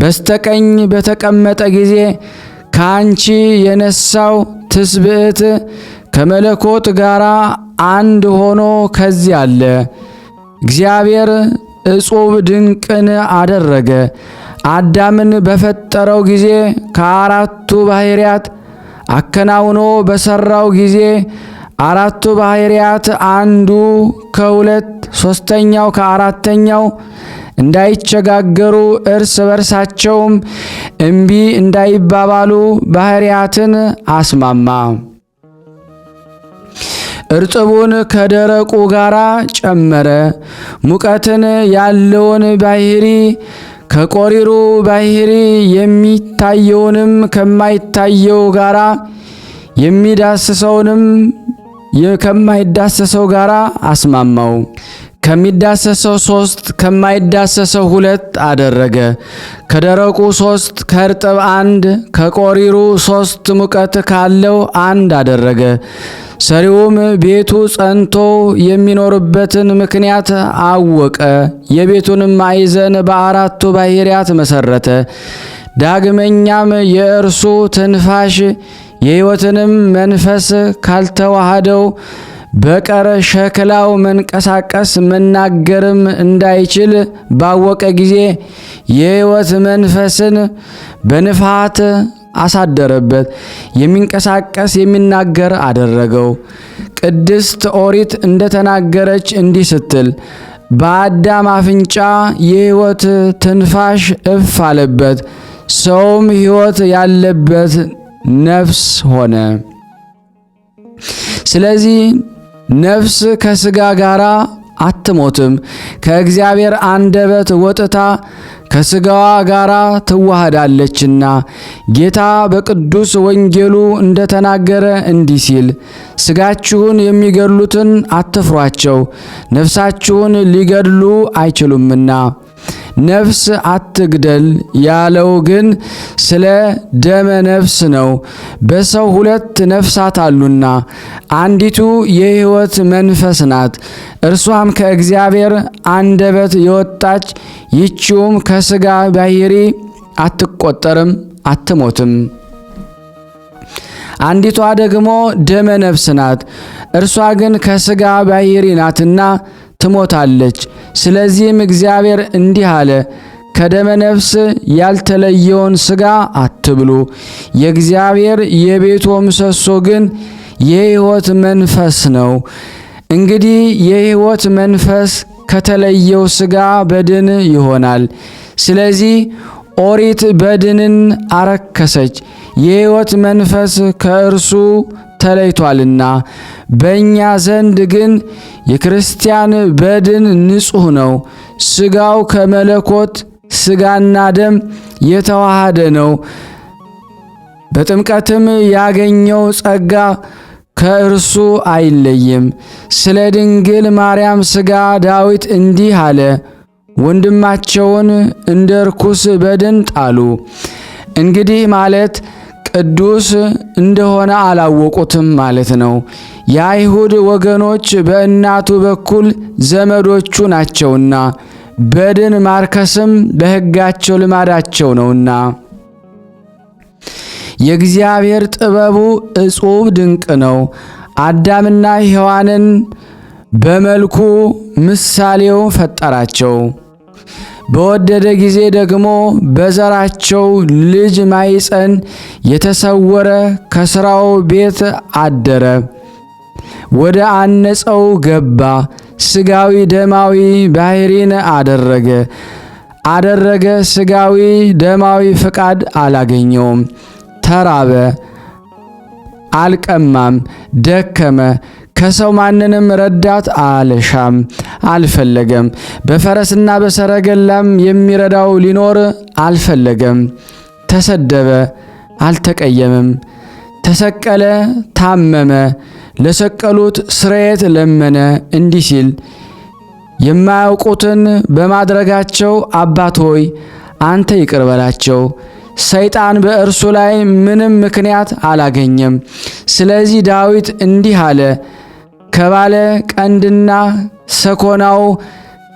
በስተቀኝ በተቀመጠ ጊዜ ከአንቺ የነሳው ትስብእት ከመለኮት ጋር አንድ ሆኖ ከዚያ አለ። እግዚአብሔር እጹብ ድንቅን አደረገ። አዳምን በፈጠረው ጊዜ ከአራቱ ባሕርያት አከናውኖ በሰራው ጊዜ አራቱ ባሕርያት አንዱ ከሁለት ሶስተኛው ከአራተኛው እንዳይቸጋገሩ እርስ በርሳቸውም እምቢ እንዳይባባሉ ባሕርያትን አስማማ። እርጥቡን ከደረቁ ጋራ ጨመረ። ሙቀትን ያለውን ባሕሪ ከቆሪሩ ባሕሪ የሚታየውንም ከማይታየው ጋራ የሚዳስሰውንም ከማይዳሰሰው ጋራ አስማማው። ከሚዳሰሰው 3 ከማይዳሰሰው 2 አደረገ። ከደረቁ 3 ከእርጥብ 1 ከቆሪሩ 3 ሙቀት ካለው 1 አደረገ። ሰሪውም ቤቱ ጸንቶ የሚኖርበትን ምክንያት አወቀ። የቤቱንም ማዕዘን በአራቱ ባሕርያት መሰረተ። ዳግመኛም የእርሱ ትንፋሽ የሕይወትንም መንፈስ ካልተዋሃደው በቀር ሸክላው መንቀሳቀስ መናገርም እንዳይችል ባወቀ ጊዜ የሕይወት መንፈስን በንፋት አሳደረበት፣ የሚንቀሳቀስ የሚናገር አደረገው። ቅድስት ኦሪት እንደተናገረች እንዲህ ስትል በአዳም አፍንጫ የሕይወት ትንፋሽ እፍ አለበት፣ ሰውም ሕይወት ያለበት ነፍስ ሆነ። ስለዚህ ነፍስ ከሥጋ ጋር አትሞትም፣ ከእግዚአብሔር አንደበት ወጥታ ከሥጋዋ ጋር ትዋሃዳለችና። ጌታ በቅዱስ ወንጌሉ እንደተናገረ እንዲህ ሲል ሥጋችሁን የሚገድሉትን አትፍሯቸው፣ ነፍሳችሁን ሊገድሉ አይችሉምና። ነፍስ አትግደል ያለው ግን ስለ ደመ ነፍስ ነው። በሰው ሁለት ነፍሳት አሉና አንዲቱ የሕይወት መንፈስ ናት፣ እርሷም ከእግዚአብሔር አንደበት የወጣች ይህችውም ከሥጋ ባሕሪ አትቆጠርም፣ አትሞትም። አንዲቷ ደግሞ ደመ ነፍስ ናት፣ እርሷ ግን ከሥጋ ባሕሪ ናትና ትሞታለች። ስለዚህም እግዚአብሔር እንዲህ አለ፣ ከደመ ነፍስ ያልተለየውን ሥጋ አትብሉ። የእግዚአብሔር የቤቱ ምሰሶ ግን የሕይወት መንፈስ ነው። እንግዲህ የሕይወት መንፈስ ከተለየው ሥጋ በድን ይሆናል። ስለዚህ ኦሪት በድንን አረከሰች፣ የሕይወት መንፈስ ከእርሱ ተለይቷልና። በእኛ ዘንድ ግን የክርስቲያን በድን ንጹሕ ነው። ሥጋው ከመለኮት ሥጋና ደም የተዋሃደ ነው። በጥምቀትም ያገኘው ጸጋ ከእርሱ አይለይም። ስለ ድንግል ማርያም ሥጋ ዳዊት እንዲህ አለ፣ ወንድማቸውን እንደ ርኩስ በድን ጣሉ። እንግዲህ ማለት ቅዱስ እንደሆነ አላወቁትም ማለት ነው። የአይሁድ ወገኖች በእናቱ በኩል ዘመዶቹ ናቸውና፣ በድን ማርከስም በሕጋቸው ልማዳቸው ነውና። የእግዚአብሔር ጥበቡ እጹብ ድንቅ ነው። አዳምና ሔዋንን በመልኩ ምሳሌው ፈጠራቸው። በወደደ ጊዜ ደግሞ በዘራቸው ልጅ ማይፀን የተሰወረ ከሥራው ቤት አደረ፣ ወደ አነጸው ገባ። ሥጋዊ ደማዊ ባሕሪን አደረገ ሥጋዊ ደማዊ ፍቃድ አላገኘውም። ተራበ፣ አልቀማም፣ ደከመ። ከሰው ማንንም ረዳት አልሻም፣ አልፈለገም። በፈረስና በሰረገላም የሚረዳው ሊኖር አልፈለገም። ተሰደበ፣ አልተቀየመም። ተሰቀለ፣ ታመመ፣ ለሰቀሉት ስርየት ለመነ፣ እንዲህ ሲል የማያውቁትን በማድረጋቸው አባት ሆይ አንተ ይቅር በላቸው። ሰይጣን በእርሱ ላይ ምንም ምክንያት አላገኘም። ስለዚህ ዳዊት እንዲህ አለ፣ ከባለ ቀንድና ሰኮናው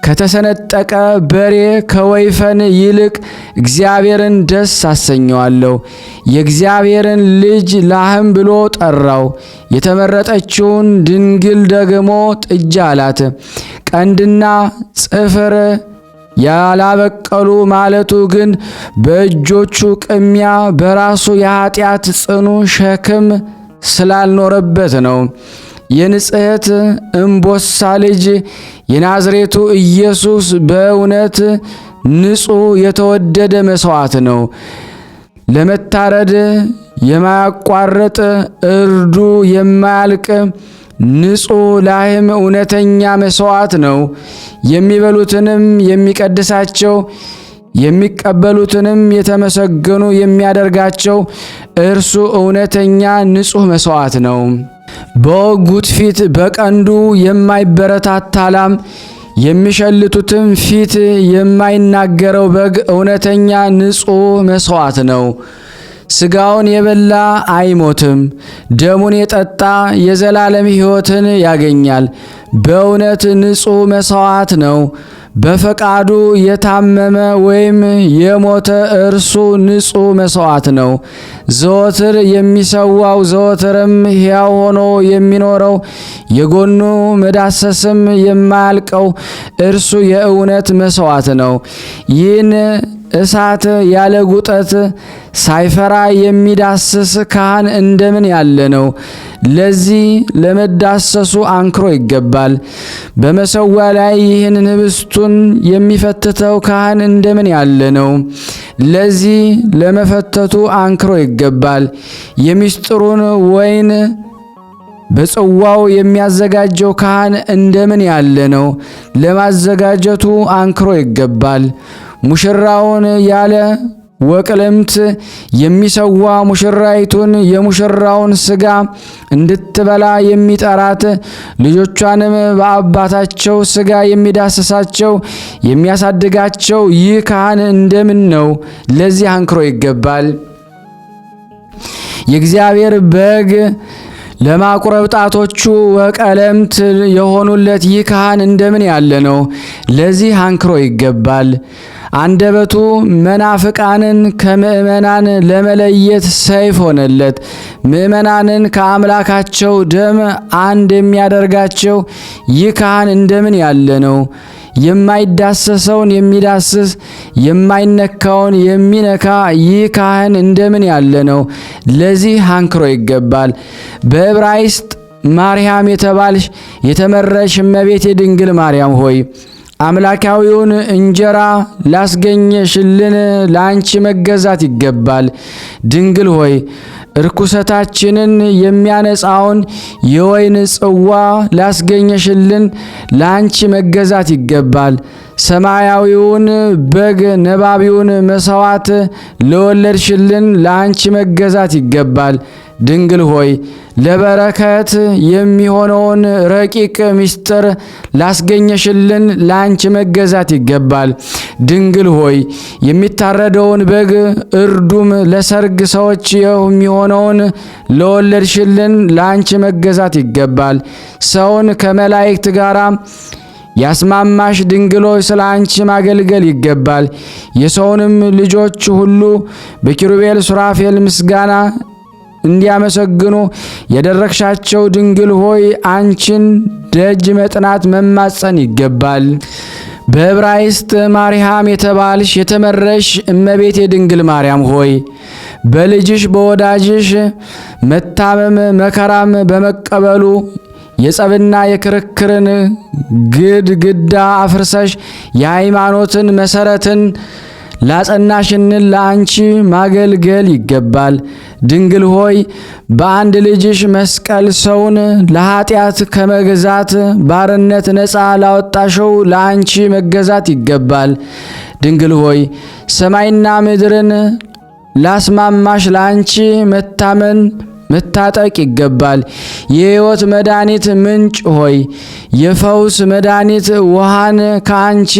ከተሰነጠቀ በሬ ከወይፈን ይልቅ እግዚአብሔርን ደስ አሰኘዋለሁ። የእግዚአብሔርን ልጅ ላህም ብሎ ጠራው። የተመረጠችውን ድንግል ደግሞ ጥጃ አላት። ቀንድና ጽፍር ያላበቀሉ ማለቱ ግን በእጆቹ ቅሚያ በራሱ የኃጢአት ጽኑ ሸክም ስላልኖረበት ነው። የንጽሕት እምቦሳ ልጅ የናዝሬቱ ኢየሱስ በእውነት ንጹሕ የተወደደ መሥዋዕት ነው። ለመታረድ የማያቋርጥ እርዱ የማያልቅ ንጹሕ ላህም እውነተኛ መሥዋዕት ነው። የሚበሉትንም የሚቀድሳቸው የሚቀበሉትንም የተመሰገኑ የሚያደርጋቸው እርሱ እውነተኛ ንጹሕ መሥዋዕት ነው። በወጉት ፊት በቀንዱ የማይበረታታ ላም የሚሸልቱትም ፊት የማይናገረው በግ እውነተኛ ንጹሕ መሥዋዕት ነው። ሥጋውን የበላ አይሞትም፣ ደሙን የጠጣ የዘላለም ሕይወትን ያገኛል። በእውነት ንጹሕ መሥዋዕት ነው። በፈቃዱ የታመመ ወይም የሞተ እርሱ ንጹሕ መሥዋዕት ነው። ዘወትር የሚሰዋው ዘወትርም ሕያው ሆኖ የሚኖረው የጎኑ መዳሰስም የማያልቀው እርሱ የእውነት መሥዋዕት ነው። ይህን እሳት ያለ ጉጠት ሳይፈራ የሚዳስስ ካህን እንደምን ያለ ነው! ለዚህ ለመዳሰሱ አንክሮ ይገባል። በመሠዊያ ላይ ይህን ኅብስቱን የሚፈትተው ካህን እንደምን ያለ ነው! ለዚህ ለመፈተቱ አንክሮ ይገባል። የምስጢሩን ወይን በጽዋው የሚያዘጋጀው ካህን እንደምን ያለ ነው! ለማዘጋጀቱ አንክሮ ይገባል። ሙሽራውን ያለ ወቅልምት የሚሰዋ ሙሽራይቱን የሙሽራውን ሥጋ እንድትበላ የሚጠራት ልጆቿንም በአባታቸው ሥጋ የሚዳስሳቸው የሚያሳድጋቸው ይህ ካህን እንደምን ነው! ለዚህ አንክሮ ይገባል። የእግዚአብሔር በግ ለማቁረብ ጣቶቹ ወቀለምት የሆኑለት ይህ ካህን እንደምን ያለ ነው! ለዚህ አንክሮ ይገባል። አንደበቱ መናፍቃንን ከምእመናን ለመለየት ሰይፍ ሆነለት። ምእመናንን ከአምላካቸው ደም አንድ የሚያደርጋቸው ይህ ካህን እንደምን ያለ ነው! የማይዳሰሰውን የሚዳስስ የማይነካውን የሚነካ ይህ ካህን እንደምን ያለ ነው! ለዚህ አንክሮ ይገባል። በዕብራይስጥ ማርያም የተባልሽ የተመረሽ እመቤቴ ድንግል ማርያም ሆይ አምላካዊውን እንጀራ ላስገኘሽልን ለአንቺ መገዛት ይገባል። ድንግል ሆይ እርኩሰታችንን የሚያነጻውን የወይን ጽዋ ላስገኘሽልን ለአንቺ መገዛት ይገባል። ሰማያዊውን በግ ነባቢውን መሥዋዕት ለወለድሽልን ለአንቺ መገዛት ይገባል። ድንግል ሆይ ለበረከት የሚሆነውን ረቂቅ ምስጢር ላስገኘሽልን ለአንቺ መገዛት ይገባል። ድንግል ሆይ የሚታረደውን በግ እርዱም ለሰርግ ሰዎች የሚሆነውን ለወለድሽልን ለአንቺ መገዛት ይገባል። ሰውን ከመላእክት ጋር ያስማማሽ ድንግሎይ ስለ አንቺ ማገልገል ይገባል። የሰውንም ልጆች ሁሉ በኪሩቤል ሱራፌል ምስጋና እንዲያመሰግኑ የደረግሻቸው ድንግል ሆይ አንቺን ደጅ መጥናት መማጸን ይገባል። በዕብራይስጥ ማርያም የተባልሽ የተመረሽ እመቤቴ ድንግል ማርያም ሆይ በልጅሽ በወዳጅሽ መታመም መከራም በመቀበሉ የጸብና የክርክርን ግድግዳ አፍርሰሽ የሃይማኖትን መሰረትን ላጸናሽንን ለአንቺ ማገልገል ይገባል። ድንግል ሆይ በአንድ ልጅሽ መስቀል ሰውን ለኃጢአት ከመግዛት ባርነት ነፃ ላወጣሽው ለአንቺ መገዛት ይገባል። ድንግል ሆይ ሰማይና ምድርን ላስማማሽ ለአንቺ መታጠቅ ይገባል። የሕይወት መድኃኒት ምንጭ ሆይ የፈውስ መድኃኒት ውሃን ከአንቺ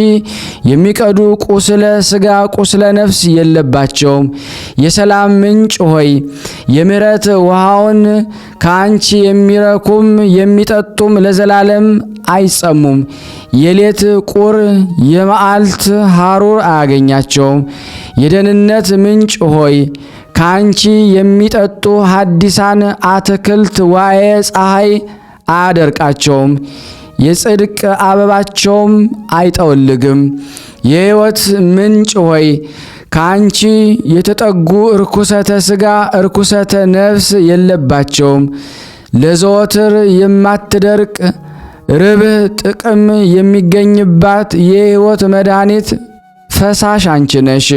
የሚቀዱ ቁስለ ሥጋ ቁስለ ነፍስ የለባቸውም። የሰላም ምንጭ ሆይ የምሕረት ውሃውን ከአንቺ የሚረኩም የሚጠጡም ለዘላለም አይጸሙም። የሌት ቁር የመዓልት ሐሩር አያገኛቸውም። የደህንነት ምንጭ ሆይ ከአንቺ የሚጠጡ ሐዲሳን አትክልት ዋየ ፀሐይ አያደርቃቸውም፣ የጽድቅ አበባቸውም አይጠወልግም። የሕይወት ምንጭ ሆይ ከአንቺ የተጠጉ ርኩሰተ ሥጋ ርኩሰተ ነፍስ የለባቸውም። ለዘወትር የማትደርቅ ርብህ ጥቅም የሚገኝባት የሕይወት መድኃኒት ፈሳሽ አንቺ ነሽ።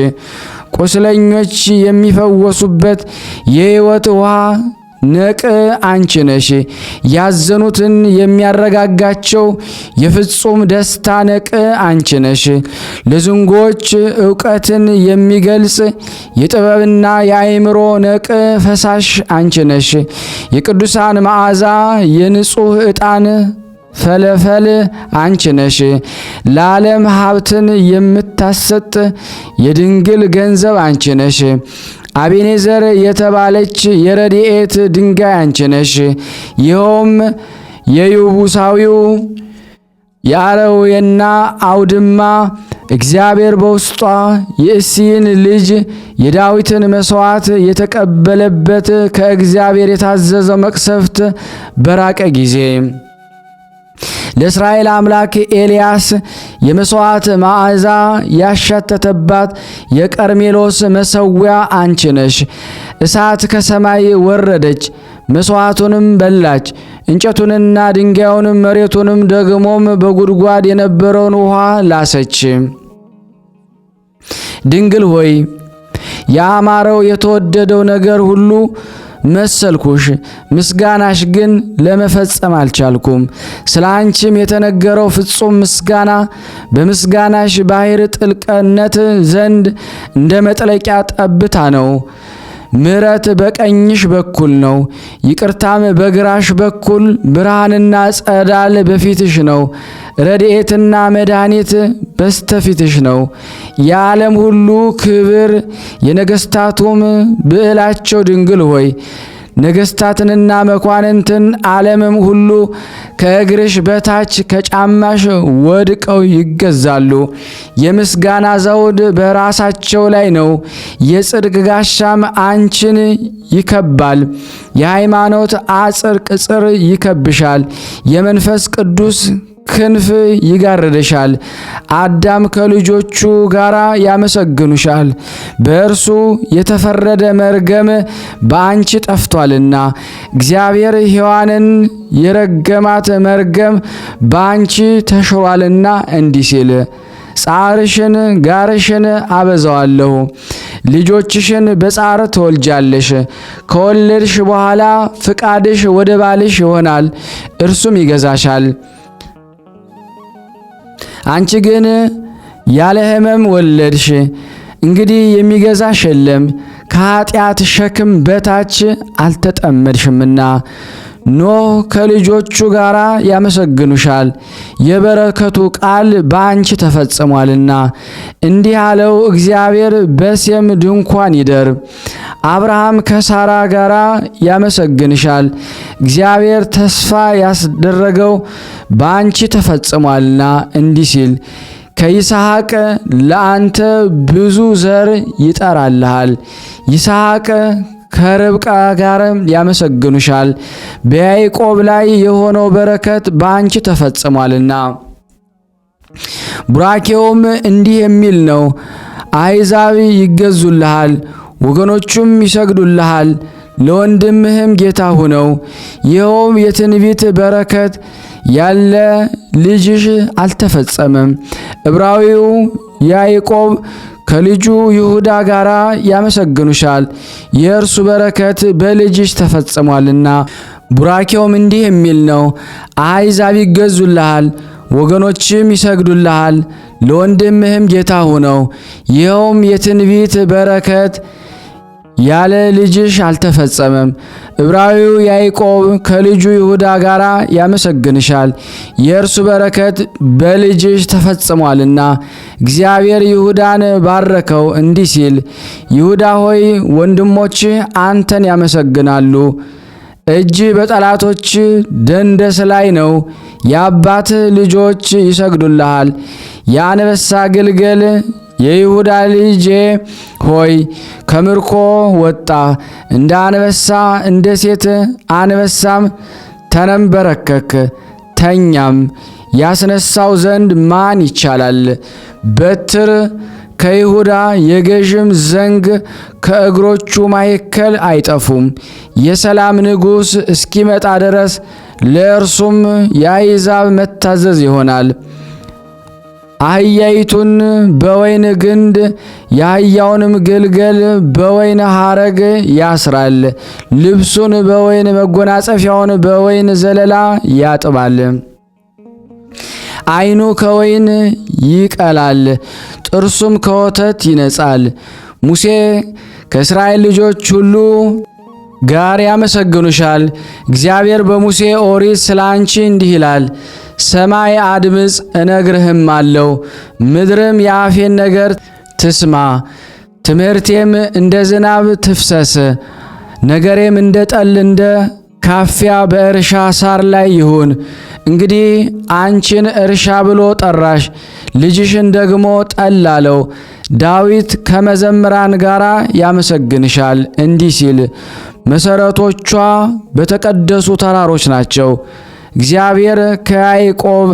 ቁስለኞች የሚፈወሱበት የሕይወት ውሃ ነቅ አንቺ ነሽ። ያዘኑትን የሚያረጋጋቸው የፍጹም ደስታ ነቅ አንቺ ነሽ። ለዝንጎች ዕውቀትን የሚገልጽ የጥበብና የአእምሮ ነቅ ፈሳሽ አንቺ ነሽ። የቅዱሳን መዓዛ የንጹሕ ዕጣን ፈለፈል አንቺ ነሽ። ለዓለም ሀብትን የምታሰጥ የድንግል ገንዘብ አንቺ ነሽ። አቤኔዘር የተባለች የረድኤት ድንጋይ አንቺ ነሽ። ይኸውም የይቡሳዊው የአረዌና አውድማ እግዚአብሔር በውስጧ የእሴይን ልጅ የዳዊትን መሥዋዕት የተቀበለበት ከእግዚአብሔር የታዘዘው መቅሰፍት በራቀ ጊዜ ለእስራኤል አምላክ ኤልያስ የመሥዋዕት መዓዛ ያሻተተባት የቀርሜሎስ መሠዊያ አንቺ ነሽ። እሳት ከሰማይ ወረደች፣ መሥዋዕቱንም በላች። እንጨቱንና ድንጋዩንም መሬቱንም ደግሞም በጉድጓድ የነበረውን ውሃ ላሰች። ድንግል ሆይ ያማረው የተወደደው ነገር ሁሉ መሰልኩሽ፣ ምስጋናሽ ግን ለመፈጸም አልቻልኩም። ስለ አንቺም የተነገረው ፍጹም ምስጋና በምስጋናሽ ባሕር ጥልቅነት ዘንድ እንደ መጥለቂያ ጠብታ ነው። ምሕረት በቀኝሽ በኩል ነው፣ ይቅርታም በግራሽ በኩል። ብርሃንና ጸዳል በፊትሽ ነው፣ ረድኤትና መድኃኒት በስተፊትሽ ነው። የዓለም ሁሉ ክብር የነገሥታቱም ብዕላቸው ድንግል ሆይ ነገሥታትንና መኳንንትን ዓለምም ሁሉ ከእግርሽ በታች ከጫማሽ ወድቀው ይገዛሉ። የምስጋና ዘውድ በራሳቸው ላይ ነው፣ የጽድቅ ጋሻም አንቺን ይከባል። የሃይማኖት አጥር ቅጽር ይከብሻል፣ የመንፈስ ቅዱስ ክንፍ ይጋርድሻል። አዳም ከልጆቹ ጋር ያመሰግኑሻል፣ በእርሱ የተፈረደ መርገም በአንቺ ጠፍቷልና። እግዚአብሔር ሔዋንን የረገማት መርገም በአንቺ ተሽሯልና እንዲህ ሲል ጻርሽን ጋርሽን አበዛዋለሁ፣ ልጆችሽን በጻር ትወልጃለሽ። ከወለድሽ በኋላ ፍቃድሽ ወደ ባልሽ ይሆናል፣ እርሱም ይገዛሻል። አንቺ ግን ያለ ሕመም ወለድሽ። እንግዲህ የሚገዛሽ የለም፣ ከኃጢአት ሸክም በታች አልተጠመድሽምና። ኖህ ከልጆቹ ጋር ያመሰግኑሻል፣ የበረከቱ ቃል በአንቺ ተፈጽሟልና። እንዲህ አለው እግዚአብሔር በሴም ድንኳን ይደር። አብርሃም ከሳራ ጋር ያመሰግንሻል፣ እግዚአብሔር ተስፋ ያስደረገው በአንቺ ተፈጽሟልና። እንዲህ ሲል ከይስሐቅ ለአንተ ብዙ ዘር ይጠራልሃል። ይስሐቅ ከርብቃ ጋር ያመሰግኑሻል፣ በያዕቆብ ላይ የሆነው በረከት በአንቺ ተፈጽሟልና። ቡራኬውም እንዲህ የሚል ነው፣ አሕዛብ ይገዙልሃል፣ ወገኖቹም ይሰግዱልሃል። ለወንድምህም ጌታ ሁነው። ይኸውም የትንቢት በረከት ያለ ልጅሽ አልተፈጸመም። ዕብራዊው ያዕቆብ ከልጁ ይሁዳ ጋር ያመሰግኑሻል፣ የእርሱ በረከት በልጅሽ ተፈጽሟልና። ቡራኬውም እንዲህ የሚል ነው፣ አሕዛብ ይገዙልሃል፣ ወገኖችም ይሰግዱልሃል። ለወንድምህም ጌታ ሁነው። ይኸውም የትንቢት በረከት ያለ ልጅሽ አልተፈጸመም። ዕብራዊው ያዕቆብ ከልጁ ይሁዳ ጋር ያመሰግንሻል፣ የእርሱ በረከት በልጅሽ ተፈጽሟልና። እግዚአብሔር ይሁዳን ባረከው እንዲህ ሲል፣ ይሁዳ ሆይ ወንድሞችህ አንተን ያመሰግናሉ። እጅ በጠላቶች ደንደስ ላይ ነው፣ የአባትህ ልጆች ይሰግዱልሃል። የአንበሳ ግልገል የይሁዳ ልጄ ሆይ ከምርኮ ወጣ፣ እንደ አንበሳ እንደ ሴት አንበሳም ተንበረከክ ተኛም። ያስነሳው ዘንድ ማን ይቻላል? በትር ከይሁዳ የገዥም ዘንግ ከእግሮቹ ማይከል አይጠፉም። የሰላም ንጉሥ እስኪመጣ ድረስ ለእርሱም የአሕዛብ መታዘዝ ይሆናል። አህያይቱን በወይን ግንድ የአህያውንም ግልገል በወይን ሐረግ ያስራል። ልብሱን በወይን መጎናጸፊያውን በወይን ዘለላ ያጥባል። ዓይኑ ከወይን ይቀላል፣ ጥርሱም ከወተት ይነጻል። ሙሴ ከእስራኤል ልጆች ሁሉ ጋር ያመሰግኑሻል። እግዚአብሔር በሙሴ ኦሪት ስለ አንቺ እንዲህ ይላል፣ ሰማይ አድምጽ እነግርህም አለው፣ ምድርም የአፌን ነገር ትስማ። ትምህርቴም እንደ ዝናብ ትፍሰስ፣ ነገሬም እንደ ጠል እንደ ካፊያ በእርሻ ሳር ላይ ይሁን። እንግዲህ አንቺን እርሻ ብሎ ጠራሽ፣ ልጅሽን ደግሞ ጠል አለው። ዳዊት ከመዘምራን ጋር ያመሰግንሻል እንዲህ ሲል፣ መሠረቶቿ በተቀደሱ ተራሮች ናቸው። እግዚአብሔር ከያዕቆብ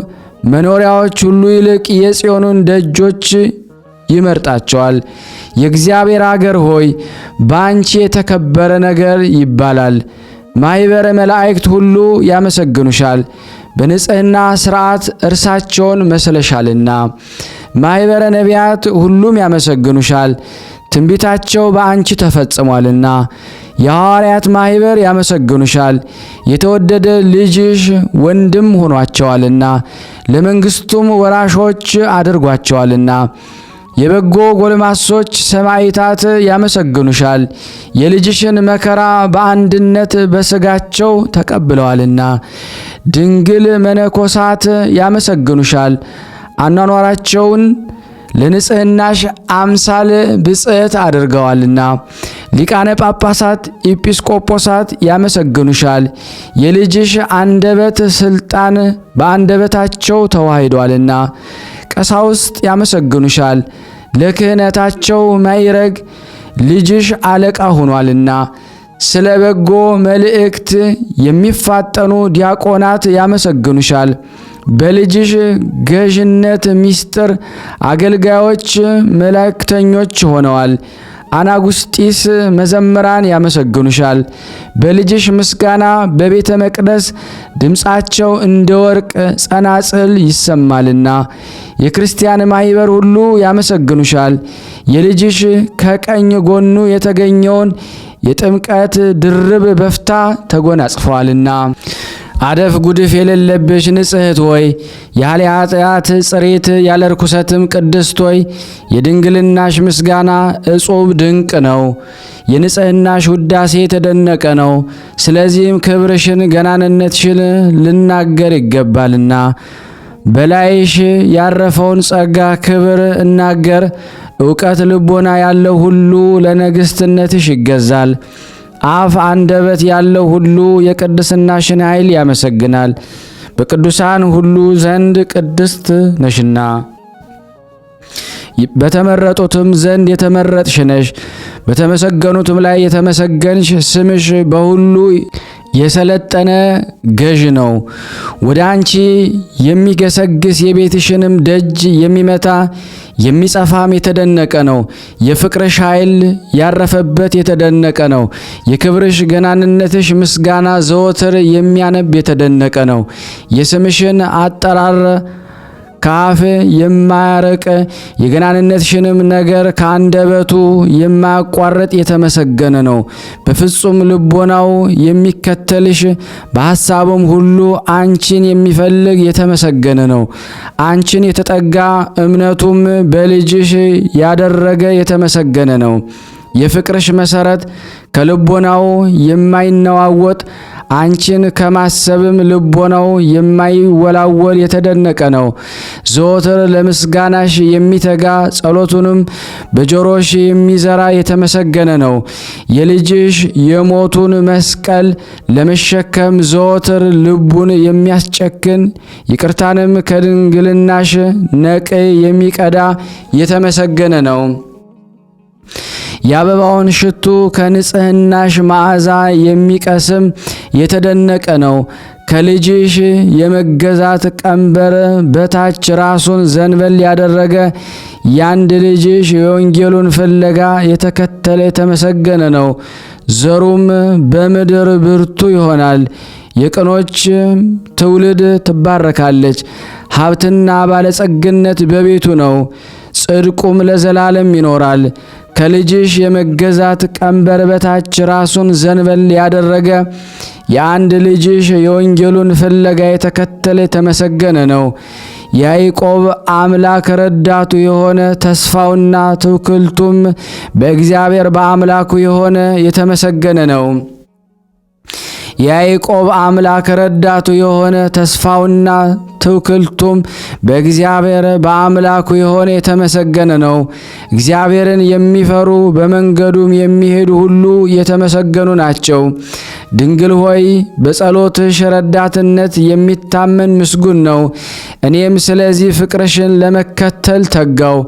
መኖሪያዎች ሁሉ ይልቅ የጽዮንን ደጆች ይመርጣቸዋል። የእግዚአብሔር አገር ሆይ በአንቺ የተከበረ ነገር ይባላል። ማኅበረ መላእክት ሁሉ ያመሰግኑሻል፣ በንጽሕና ሥርዓት እርሳቸውን መስለሻልና። ማኅበረ ነቢያት ሁሉም ያመሰግኑሻል፣ ትንቢታቸው በአንቺ ተፈጽሟልና። የሐዋርያት ማኅበር ያመሰግኑሻል፣ የተወደደ ልጅሽ ወንድም ሆኗቸዋልና፣ ለመንግሥቱም ወራሾች አድርጓቸዋልና። የበጎ ጎልማሶች ሰማዕታት ያመሰግኑሻል፣ የልጅሽን መከራ በአንድነት በሥጋቸው ተቀብለዋልና። ድንግል መነኮሳት ያመሰግኑሻል፣ አኗኗራቸውን ለንጽሕናሽ አምሳል ብጽዕት አድርገዋልና። ሊቃነ ጳጳሳት ኤጲስቆጶሳት ያመሰግኑሻል፣ የልጅሽ አንደበት ሥልጣን በአንደበታቸው ተዋሂዷልና። ቀሳውስት ያመሰግኑሻል፣ ለክህነታቸው ማዕረግ ልጅሽ አለቃ ሆኗልና። ስለ በጎ መልእክት የሚፋጠኑ ዲያቆናት ያመሰግኑሻል፣ በልጅሽ ገዥነት ምስጢር አገልጋዮች መላእክተኞች ሆነዋል። አናጉስጢስ መዘምራን ያመሰግኑሻል፣ በልጅሽ ምስጋና በቤተ መቅደስ ድምፃቸው እንደ ወርቅ ጸናጽል ይሰማልና። የክርስቲያን ማኅበር ሁሉ ያመሰግኑሻል፣ የልጅሽ ከቀኝ ጎኑ የተገኘውን የጥምቀት ድርብ በፍታ ተጎናጽፈዋልና። አደፍ ጉድፍ የሌለብሽ ንጽሕት ሆይ ያለ ኃጢአት ጽሬት ያለ ርኩሰትም ቅድስት ሆይ የድንግልናሽ ምስጋና እጹብ ድንቅ ነው። የንጽሕናሽ ውዳሴ የተደነቀ ነው። ስለዚህም ክብርሽን ገናንነትሽን ልናገር ይገባልና። በላይሽ ያረፈውን ጸጋ ክብር እናገር። ዕውቀት ልቦና ያለው ሁሉ ለንግሥትነትሽ ይገዛል። አፍ አንደበት ያለው ሁሉ የቅድስናሽን ኃይል ያመሰግናል። በቅዱሳን ሁሉ ዘንድ ቅድስት ነሽና በተመረጡትም ዘንድ የተመረጥሽ ነሽ። በተመሰገኑትም ላይ የተመሰገንሽ ስምሽ በሁሉ የሰለጠነ ገዥ ነው። ወደ አንቺ የሚገሰግስ የቤትሽንም ደጅ የሚመታ የሚጸፋም የተደነቀ ነው። የፍቅርሽ ኃይል ያረፈበት የተደነቀ ነው። የክብርሽ ገናንነትሽ ምስጋና ዘወትር የሚያነብ የተደነቀ ነው። የስምሽን አጠራር ከአፍ የማያርቅ የገናንነትሽንም ነገር ከአንደበቱ የማያቋርጥ የተመሰገነ ነው። በፍጹም ልቦናው የሚከተልሽ በሐሳቡም ሁሉ አንቺን የሚፈልግ የተመሰገነ ነው። አንቺን የተጠጋ እምነቱም በልጅሽ ያደረገ የተመሰገነ ነው። የፍቅርሽ መሰረት ከልቦናው የማይነዋወጥ አንቺን ከማሰብም ልቦናው የማይወላወል የተደነቀ ነው። ዘወትር ለምስጋናሽ የሚተጋ ጸሎቱንም በጆሮሽ የሚዘራ የተመሰገነ ነው። የልጅሽ የሞቱን መስቀል ለመሸከም ዘወትር ልቡን የሚያስጨክን ይቅርታንም ከድንግልናሽ ነቅ የሚቀዳ የተመሰገነ ነው። የአበባውን ሽቱ ከንጽህናሽ መዓዛ የሚቀስም የተደነቀ ነው። ከልጅሽ የመገዛት ቀንበር በታች ራሱን ዘንበል ያደረገ ያንድ ልጅሽ የወንጌሉን ፍለጋ የተከተለ የተመሰገነ ነው። ዘሩም በምድር ብርቱ ይሆናል። የቅኖች ትውልድ ትባረካለች። ሀብትና ባለጸግነት በቤቱ ነው፣ ጽድቁም ለዘላለም ይኖራል። ከልጅሽ የመገዛት ቀንበር በታች ራሱን ዘንበል ያደረገ የአንድ ልጅሽ የወንጌሉን ፍለጋ የተከተለ የተመሰገነ ነው። ያዕቆብ አምላክ ረዳቱ የሆነ ተስፋውና ትውክልቱም በእግዚአብሔር በአምላኩ የሆነ የተመሰገነ ነው። ያዕቆብ አምላክ ረዳቱ የሆነ ተስፋውና ትውክልቱም በእግዚአብሔር በአምላኩ የሆነ የተመሰገነ ነው። እግዚአብሔርን የሚፈሩ በመንገዱም የሚሄዱ ሁሉ የተመሰገኑ ናቸው። ድንግል ሆይ በጸሎትሽ ረዳትነት የሚታመን ምስጉን ነው። እኔም ስለዚህ ፍቅርሽን ለመከተል ተጋው።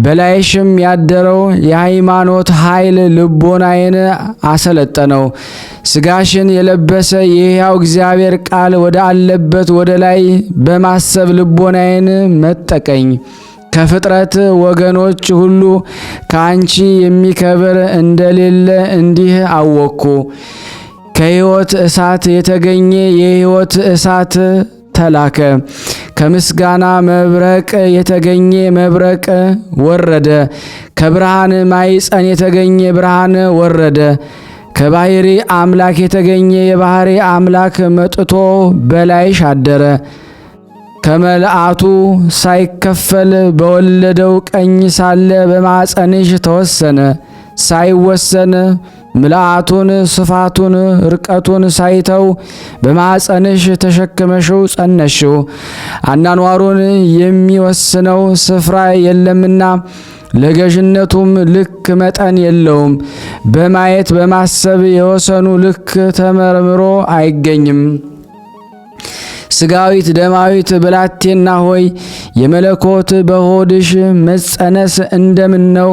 በላይሽም ያደረው የሃይማኖት ኃይል ልቦናዬን አሰለጠነው። ሥጋሽን የለበሰ የሕያው እግዚአብሔር ቃል ወደ አለበት ወደ ላይ በማሰብ ልቦናዬን መጠቀኝ። ከፍጥረት ወገኖች ሁሉ ከአንቺ የሚከብር እንደሌለ እንዲህ አወቅኩ። ከሕይወት እሳት የተገኘ የሕይወት እሳት ተላከ። ከምስጋና መብረቅ የተገኘ መብረቅ ወረደ። ከብርሃን ማኅፀን የተገኘ ብርሃን ወረደ። ከባሕሪ አምላክ የተገኘ የባሕሪ አምላክ መጥቶ በላይሽ አደረ። ከመልአቱ ሳይከፈል በወለደው ቀኝ ሳለ በማኅፀንሽ ተወሰነ። ሳይወሰን ምልአቱን ስፋቱን ርቀቱን ሳይተው በማኅፀንሽ ተሸክመሽው ጸነሽው። አናኗሩን የሚወስነው ስፍራ የለምና ለገዥነቱም ልክ መጠን የለውም። በማየት በማሰብ የወሰኑ ልክ ተመርምሮ አይገኝም። ሥጋዊት ደማዊት ብላቴና ሆይ የመለኮት በሆድሽ መጸነስ እንደምን ነው?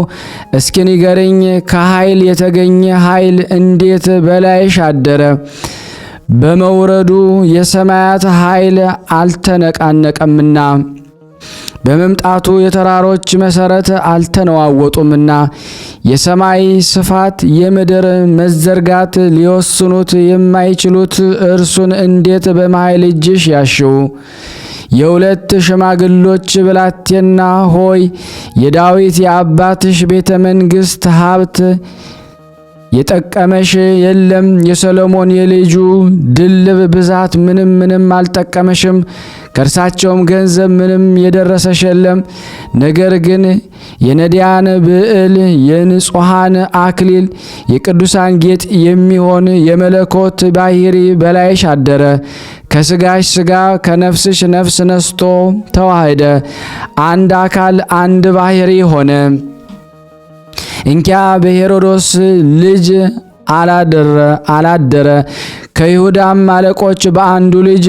እስኪ ንገሪኝ። ከኃይል የተገኘ ኃይል እንዴት በላይሽ አደረ? በመውረዱ የሰማያት ኃይል አልተነቃነቀምና በመምጣቱ የተራሮች መሰረት አልተነዋወጡምና የሰማይ ስፋት የምድር መዘርጋት ሊወስኑት የማይችሉት እርሱን እንዴት በኃይል እጅሽ ያሽው? የሁለት ሽማግሎች ብላቴና ሆይ የዳዊት የአባትሽ ቤተ መንግሥት ሀብት የጠቀመሽ የለም። የሰሎሞን የልጁ ድልብ ብዛት ምንም አልጠቀመሽም። ከእርሳቸውም ገንዘብ ምንም የደረሰሽ የለም። ነገር ግን የነዳያን ብዕል፣ የንጹሐን አክሊል፣ የቅዱሳን ጌጥ የሚሆን የመለኮት ባሕሪ በላይሽ አደረ። ከሥጋሽ ሥጋ ከነፍስሽ ነፍስ ነስቶ ተዋህደ። አንድ አካል አንድ ባሕሪ ሆነ። እንኪያ በሄሮዶስ ልጅ አላደረ ከይሁዳም አለቆች በአንዱ ልጅ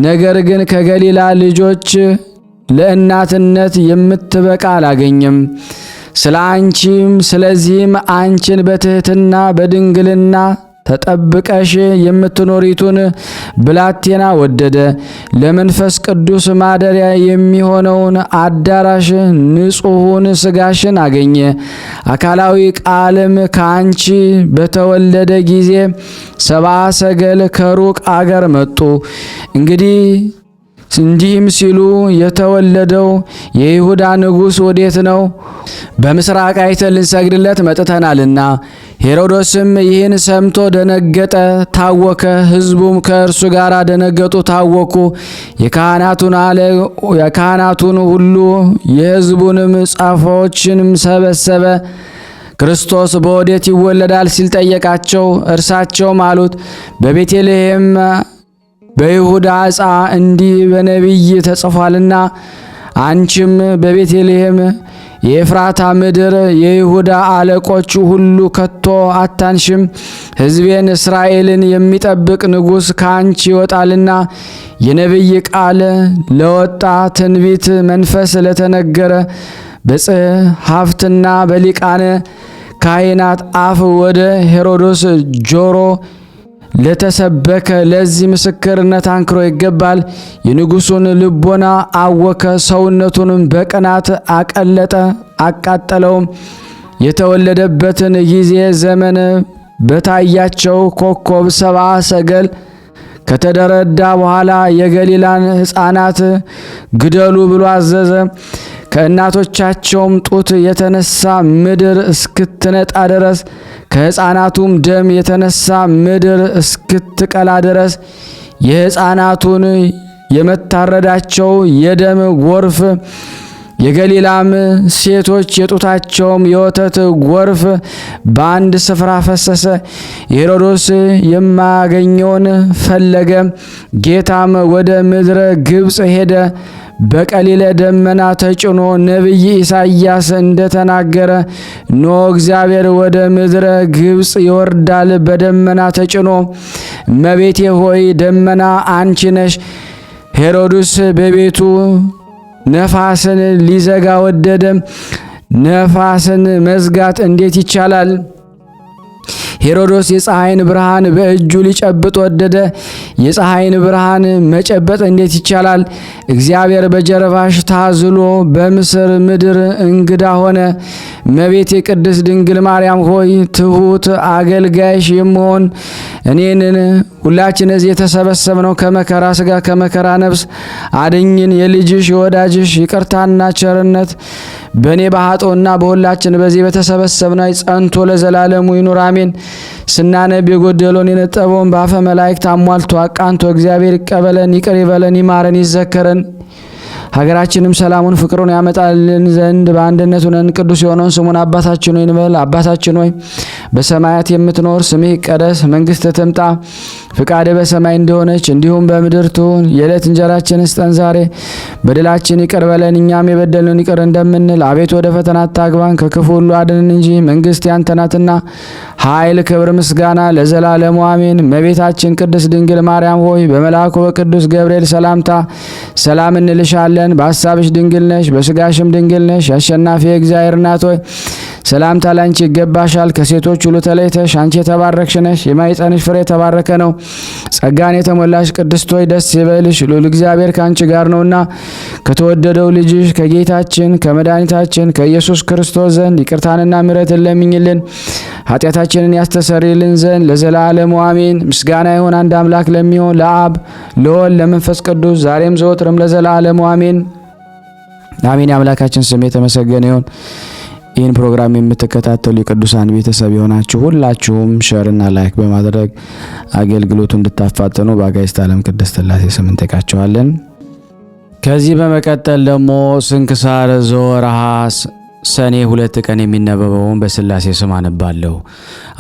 ነገር ግን ከገሊላ ልጆች ለእናትነት የምትበቃ አላገኘም። ስለዚህም አንቺን በትሕትና በድንግልና ተጠብቀሽ የምትኖሪቱን ብላቴና ወደደ። ለመንፈስ ቅዱስ ማደሪያ የሚሆነውን አዳራሽ ንጹሑን ሥጋሽን አገኘ። አካላዊ ቃልም ከአንቺ በተወለደ ጊዜ ሰብአ ሰገል ከሩቅ አገር መጡ። እንዲህም ሲሉ የተወለደው የይሁዳ ንጉሥ ወዴት ነው? በምስራቅ አይተን ልንሰግድለት መጥተናልና። ሄሮዶስም ይህን ሰምቶ ደነገጠ፣ ታወከ። ሕዝቡም ከእርሱ ጋር ደነገጡ፣ ታወኩ። የካህናቱን ሁሉ የሕዝቡንም ጻፎችንም ሰበሰበ። ክርስቶስ በወዴት ይወለዳል ሲል ጠየቃቸው። እርሳቸውም አሉት በቤተልሔም በይሁዳ ዕፃ እንዲህ በነቢይ ተጽፏልና፣ አንቺም በቤተልሔም የኤፍራታ ምድር የይሁዳ አለቆች ሁሉ ከቶ አታንሽም፣ ሕዝቤን እስራኤልን የሚጠብቅ ንጉሥ ከአንቺ ይወጣልና። የነቢይ ቃል ለወጣ ትንቢት መንፈስ ለተነገረ በጸሐፍትና በሊቃነ ካህናት አፍ ወደ ሄሮዶስ ጆሮ ለተሰበከ ለዚህ ምስክርነት አንክሮ ይገባል። የንጉሡን ልቦና አወከ፣ ሰውነቱንም በቅናት አቀለጠ አቃጠለውም። የተወለደበትን ጊዜ ዘመን በታያቸው ኮከብ ሰብአ ሰገል ከተደረዳ በኋላ የገሊላን ሕፃናት ግደሉ ብሎ አዘዘ። ከእናቶቻቸውም ጡት የተነሳ ምድር እስክትነጣ ድረስ ከሕፃናቱም ደም የተነሳ ምድር እስክትቀላ ድረስ የሕፃናቱን የመታረዳቸው የደም ጎርፍ የገሊላም ሴቶች የጡታቸውም የወተት ጎርፍ በአንድ ስፍራ ፈሰሰ። ሄሮዶስ የማያገኘውን ፈለገ። ጌታም ወደ ምድረ ግብፅ ሄደ። በቀሊለ ደመና ተጭኖ ነቢይ ኢሳይያስ እንደተናገረ ኖ እግዚአብሔር ወደ ምድረ ግብጽ ይወርዳል በደመና ተጭኖ። እመቤቴ ሆይ ደመና አንቺ ነሽ። ሄሮድስ በቤቱ ነፋስን ሊዘጋ ወደደ። ነፋስን መዝጋት እንዴት ይቻላል? ሄሮድስ የፀሐይን ብርሃን በእጁ ሊጨብጥ ወደደ። የፀሐይን ብርሃን መጨበጥ እንዴት ይቻላል? እግዚአብሔር በጀርባሽ ታዝሎ በምስር ምድር እንግዳ ሆነ። እመቤቴ ቅድስት ድንግል ማርያም ሆይ ትሁት አገልጋይሽ የምሆን እኔንን ሁላችን እዚህ የተሰበሰብነው ከመከራ ሥጋ ከመከራ ነፍስ አድኝን። የልጅሽ የወዳጅሽ ይቅርታና ቸርነት በእኔ በኃጥኡና በሁላችን በዚህ በተሰበሰብነው ጸንቶ ለዘላለሙ ይኑር አሜን። ስናነብ የጎደለውን የነጠበውን በአፈ መላእክት አሟልቶ አቃንቶ እግዚአብሔር ይቀበለን፣ ይቅር ይበለን፣ ይማረን፣ ይዘከረን። ሀገራችንም ሰላሙን ፍቅሩን ያመጣልን ዘንድ በአንድነት ሆነን ቅዱስ የሆነውን ስሙን አባታችን ሆይ እንበል። አባታችን ሆይ በሰማያት የምትኖር ስምህ ይቀደስ፣ መንግሥትህ ትምጣ፣ ፍቃድህ በሰማይ እንደሆነች እንዲሁም በምድር ትሁን። የዕለት እንጀራችንን ስጠን ዛሬ፣ በደላችን ይቅር በለን እኛም የበደልነውን ይቅር እንደምንል፣ አቤቱ ወደ ፈተና አታግባን ከክፉ ሁሉ አድነን እንጂ መንግሥት ያንተ ናትና ኃይል፣ ክብር፣ ምስጋና ለዘላለሙ አሜን። እመቤታችን ቅድስት ድንግል ማርያም ሆይ በመልአኩ በቅዱስ ገብርኤል ሰላምታ ሰላም እንልሻለን። በሐሳብሽ ድንግል ነሽ፣ በስጋሽም ድንግል ነሽ። አሸናፊ እግዚአብሔር እናት ሆይ ሰላምታ ላንቺ ይገባሻል። ከሴቶች ሁሉ ተለይተሽ አንቺ የተባረክሽ ነሽ፣ የማኅፀንሽ ፍሬ የተባረከ ነው። ጸጋን የተሞላሽ ቅድስት ሆይ ደስ ይበልሽ፣ ልዑል እግዚአብሔር ከአንቺ ጋር ነውና ከተወደደው ልጅሽ ከጌታችን ከመድኃኒታችን ከኢየሱስ ክርስቶስ ዘንድ ይቅርታንና ምሕረትን ለምኝልን ኃጢአታችንን ያስተሰርይልን ዘንድ ለዘላለሙ አሜን። ምስጋና ይሁን አንድ አምላክ ለሚሆን ለአብ ለወልድ ለመንፈስ ቅዱስ ዛሬም ዘወትርም ለዘላለሙ አሜን አሜን። የአምላካችን ስም የተመሰገነ ይሁን። ይህን ፕሮግራም የምትከታተሉ የቅዱሳን ቤተሰብ የሆናችሁ ሁላችሁም ሼርና ላይክ በማድረግ አገልግሎቱ እንድታፋጥኑ በአጋዕዝተ ዓለም ቅድስት ሥላሴ ስም እንጠይቃችኋለን። ከዚህ በመቀጠል ደግሞ ስንክሳር ዘወርኀ ሰኔ 2 ቀን የሚነበበውን በሥላሴ ስም አነባለሁ።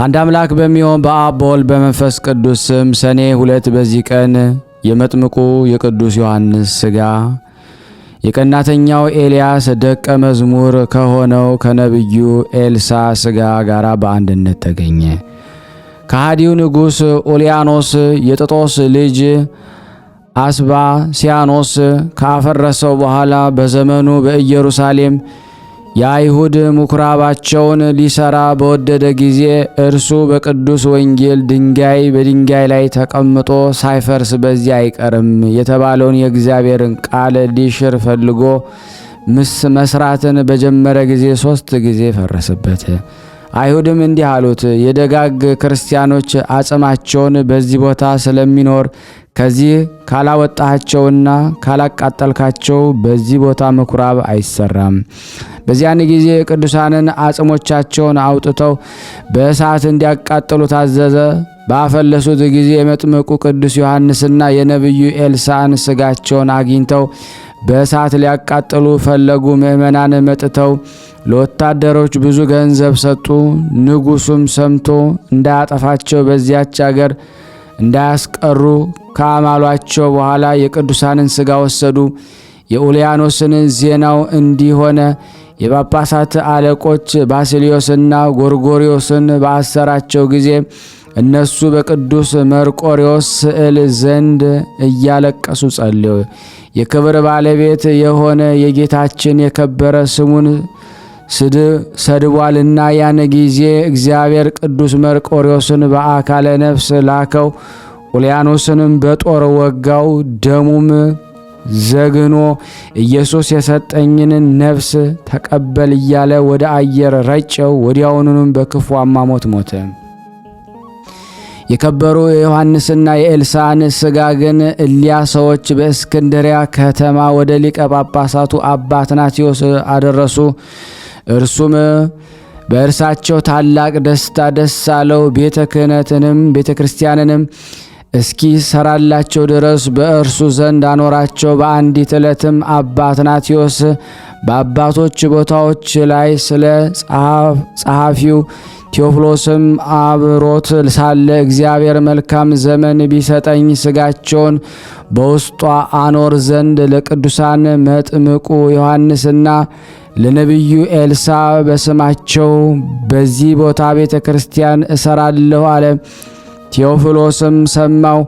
አንድ አምላክ በሚሆን በአብ በወልድ በመንፈስ ቅዱስ ስም ሰኔ 2 በዚህ ቀን የመጥምቁ የቅዱስ ዮሐንስ ሥጋ የቀናተኛው ኤልያስ ደቀ መዝሙር ከሆነው ከነቢዩ ኤልሳ ሥጋ ጋር በአንድነት ተገኘ። ከሃዲው ንጉሥ ኦልያኖስ የጥጦስ ልጅ አስባስያኖስ ካፈረሰው በኋላ በዘመኑ በኢየሩሳሌም የአይሁድ ምኩራባቸውን ሊሰራ በወደደ ጊዜ እርሱ በቅዱስ ወንጌል ድንጋይ በድንጋይ ላይ ተቀምጦ ሳይፈርስ በዚያ አይቀርም የተባለውን የእግዚአብሔርን ቃል ሊሽር ፈልጎ መስራትን በጀመረ ጊዜ 3 ጊዜ ፈረሰበት። አይሁድም እንዲህ አሉት፣ የደጋግ ክርስቲያኖች አጽማቸውን በዚህ ቦታ ስለሚኖር ከዚህ ካላወጣቸውና ካላቃጠልካቸው በዚህ ቦታ ምኩራብ አይሰራም። በዚያን ጊዜ ቅዱሳንን አጽሞቻቸውን አውጥተው በእሳት እንዲያቃጥሉ ታዘዘ። ባፈለሱት ጊዜ የመጥምቁ ቅዱስ ዮሐንስና የነቢዩ ኤልሳዕን ሥጋቸውን አግኝተው በእሳት ሊያቃጥሉ ፈለጉ። ምእመናን መጥተው ለወታደሮች ብዙ ገንዘብ ሰጡ። ንጉሡም ሰምቶ እንዳያጠፋቸው በዚያች አገር እንዳያስቀሩ ካማሏቸው በኋላ የቅዱሳንን ሥጋ ወሰዱ። የኡልያኖስን ዜናው እንዲሆነ የጳጳሳት አለቆች ባስልዮስና ጎርጎርዮስን በአሰራቸው ጊዜ እነሱ በቅዱስ መርቆሬዎስ ስዕል ዘንድ እያለቀሱ ጸለዩ። የክብር ባለቤት የሆነ የጌታችን የከበረ ስሙን ሰድቧልና ያን ጊዜ እግዚአብሔር ቅዱስ መርቆሬዎስን በአካለ ነፍስ ላከው። ኡልያኖስንም በጦር ወጋው። ደሙም ዘግኖ ኢየሱስ የሰጠኝን ነፍስ ተቀበል እያለ ወደ አየር ረጨው። ወዲያውኑም በክፉ አሟሟት ሞተ። የከበሩ የዮሐንስና የኤልሳዕን ሥጋ ግን እሊያ ሰዎች በእስክንድርያ ከተማ ወደ ሊቀ ጳጳሳቱ አባ አትናቴዎስ አደረሱ። እርሱም በእርሳቸው ታላቅ ደስታ ደስ አለው። ቤተ ክህነትንም ቤተ ክርስቲያንንም እስኪ ሰራላቸው ድረስ በእርሱ ዘንድ አኖራቸው። በአንዲት ዕለትም አባ አትናቴዎስ በአባቶች ቦታዎች ላይ ስለ ጸሐፊው ቴዎፍሎስም አብሮት ሳለ እግዚአብሔር መልካም ዘመን ቢሰጠኝ ስጋቸውን በውስጧ አኖር ዘንድ ለቅዱሳን መጥምቁ ዮሐንስና ለነቢዩ ኤልሳ በስማቸው በዚህ ቦታ ቤተ ክርስቲያን እሰራለሁ አለ። ቴዎፍሎስም ሰማው።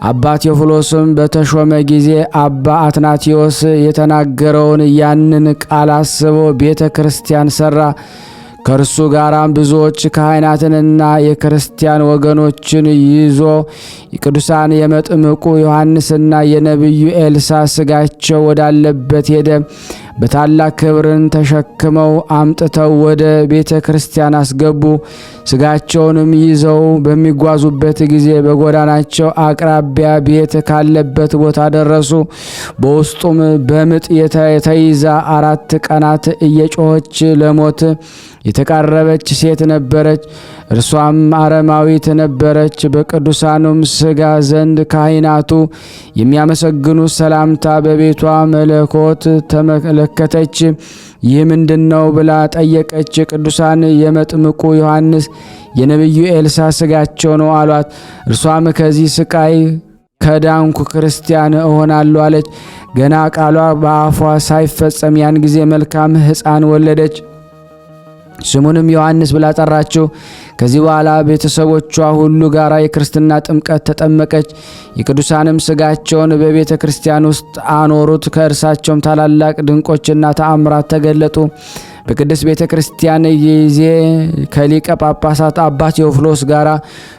አባ ቴዎፍሎስም በተሾመ ጊዜ አባ አትናቴዎስ የተናገረውን ያንን ቃል አስቦ ቤተ ክርስቲያን ሰራ። ከእርሱ ጋራም ብዙዎች ካህናትንና የክርስቲያን ወገኖችን ይዞ የቅዱሳን የመጥምቁ ዮሐንስና የነቢዩ ኤልሳ ስጋቸው ወዳለበት ሄደ። በታላቅ ክብርን ተሸክመው አምጥተው ወደ ቤተ ክርስቲያን አስገቡ። ስጋቸውንም ይዘው በሚጓዙበት ጊዜ በጎዳናቸው አቅራቢያ ቤት ካለበት ቦታ ደረሱ። በውስጡም በምጥ ተይዛ 4 ቀናት እየጮኸች ለሞት የተቃረበች ሴት ነበረች። እርሷም አረማዊት ነበረች። በቅዱሳኑም ስጋ ዘንድ ካህናቱ የሚያመሰግኑት ሰላምታ በቤቷ መለኮት ተመለከተች። ይህ ምንድነው ብላ ጠየቀች። ቅዱሳን የመጥምቁ ዮሐንስ የነቢዩ ኤልሳ ስጋቸው ነው አሏት። እርሷም ከዚህ ስቃይ ከዳንኩ ክርስቲያን እሆናለሁ አለች። ገና ቃሏ በአፏ ሳይፈጸም ያን ጊዜ መልካም ሕፃን ወለደች። ስሙንም ዮሐንስ ብላ ጠራችው። ከዚህ በኋላ ቤተሰቦቿ ሁሉ ጋር የክርስትና ጥምቀት ተጠመቀች። የቅዱሳንም ስጋቸውን በቤተ ክርስቲያን ውስጥ አኖሩት። ከእርሳቸውም ታላላቅ ድንቆችና ተአምራት ተገለጡ። በቅድስት ቤተ ክርስቲያን ጊዜ ከሊቀ ጳጳሳት አባ ቴዎፍሎስ ጋር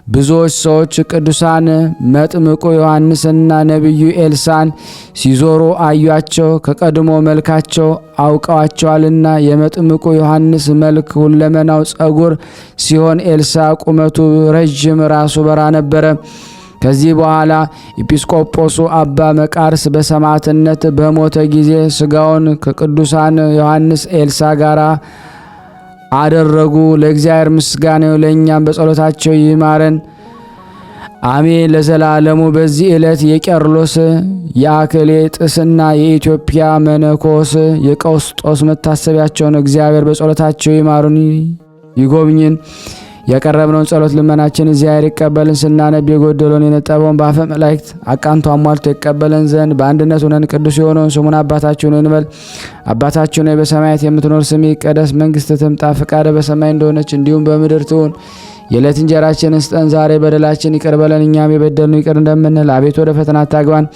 ብዙዎች ሰዎች ቅዱሳን መጥምቁ ዮሐንስና ነቢዩ ኤልሳን ሲዞሩ አዩአቸው። ከቀድሞ መልካቸው አውቀዋቸዋልና። የመጥምቁ ዮሐንስ መልክ ሁለመናው ጸጉር ሲሆን ኤልሳ ቁመቱ ረጅም፣ ራሱ በራ ነበረ። ከዚህ በኋላ ኤጲስቆጶሱ አባ መቃርስ በሰማዕትነት በሞተ ጊዜ ስጋውን ከቅዱሳን ዮሐንስ ኤልሳ ጋር አደረጉ። ለእግዚአብሔር ምስጋና ይሁን፣ ለእኛም በጸሎታቸው ይማረን አሜን ለዘላለሙ። በዚህ ዕለት የቄርሎስ የአክሌጥስና የኢትዮጵያ መነኮስ የቀውስጦስ መታሰቢያቸውን እግዚአብሔር በጸሎታቸው ይማሩን ይጎብኝን። ያቀረብነውን ጸሎት ልመናችን እግዚአብሔር ይቀበልን። ስናነብ የጎደለውን የነጠበውን በአፈ መላእክት አቃንቶ አሟልቶ ይቀበለን ዘንድ በአንድነት ሆነን ቅዱስ የሆነውን ስሙን አባታችን እንበል። አባታችን ሆይ በሰማያት የምትኖር ስምህ ይቀደስ፣ መንግስትህ ትምጣ፣ ፈቃድህ በሰማይ እንደሆነች እንዲሁም በምድር ትሁን። የዕለት እንጀራችንን ስጠን ዛሬ፣ በደላችን ይቅር በለን እኛም የበደልነው ይቅር እንደምንል፣ አቤቱ ወደ ፈተና አታግባን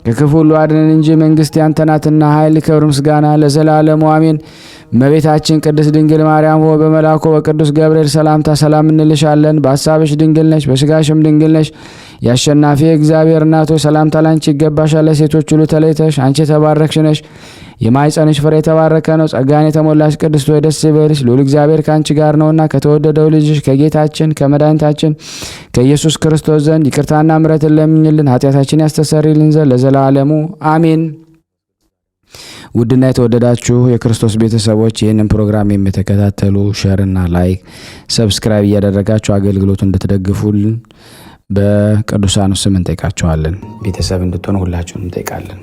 ከክፉ ሁሉ አድነን እንጂ መንግስት ያንተ ናትና ኃይል፣ ክብር፣ ምስጋና ለዘላለሙ አሜን። እመቤታችን ቅድስት ድንግል ማርያም ሆይ በመልአኩ በቅዱስ ገብርኤል ሰላምታ ሰላም እንልሻለን። በሐሳብሽ ድንግል ነሽ፣ በስጋሽም ድንግል ነሽ። የአሸናፊ እግዚአብሔር እናት ሆይ ሰላምታ ላንቺ ይገባሻል። ሴቶች ሁሉ ተለይተሽ አንቺ የተባረክሽ ነሽ፣ የማኅፀንሽ ፍሬ የተባረከ ነው። ጸጋን የተሞላሽ ቅድስት ሆይ ደስ ይበልሽ፣ ልዑል እግዚአብሔር ከአንቺ ጋር ነውና ከተወደደው ልጅሽ ከጌታችን ከመድኃኒታችን ከኢየሱስ ክርስቶስ ዘንድ ይቅርታና ምሕረትን ለምኝልን ኃጢአታችን ያስተሰርይልን ዘንድ ለዘላለሙ አሜን። ውድና የተወደዳችሁ የክርስቶስ ቤተሰቦች ይህንን ፕሮግራም የምትከታተሉ ሼርና ላይክ ሰብስክራይብ እያደረጋችሁ አገልግሎቱ እንድትደግፉልን በቅዱሳኑ ስም እንጠይቃችኋለን። ቤተሰብ እንድትሆኑ ሁላችሁን እንጠይቃለን።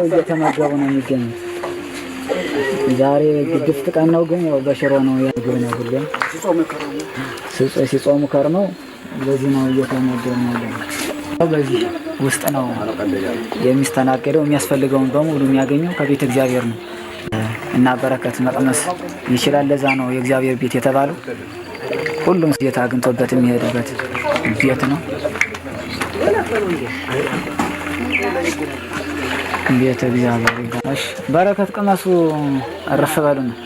እየተመገቡ ነው የሚገኙት። ዛሬ ግድፍት ቀን ነው፣ ግን ያው በሽሮ ነው ያገኘ ነው። ሁሌም ሲጾሙ ከርመው በዚህ ነው እየተመገቡ ነው። በዚህ ውስጥ ነው የሚስተናገደው። የሚያስፈልገውን በሙሉ የሚያገኘው ከቤተ እግዚአብሔር ነው እና በረከት መቅመስ ይችላል። ለዛ ነው የእግዚአብሔር ቤት የተባለው። ሁሉም ጌታ አግኝቶበት የሚሄድበት ቤት ነው። ቤተ እግዚአብሔር ይባላል። በረከት ቅመሱ፣ እረፍ በሉ ነው።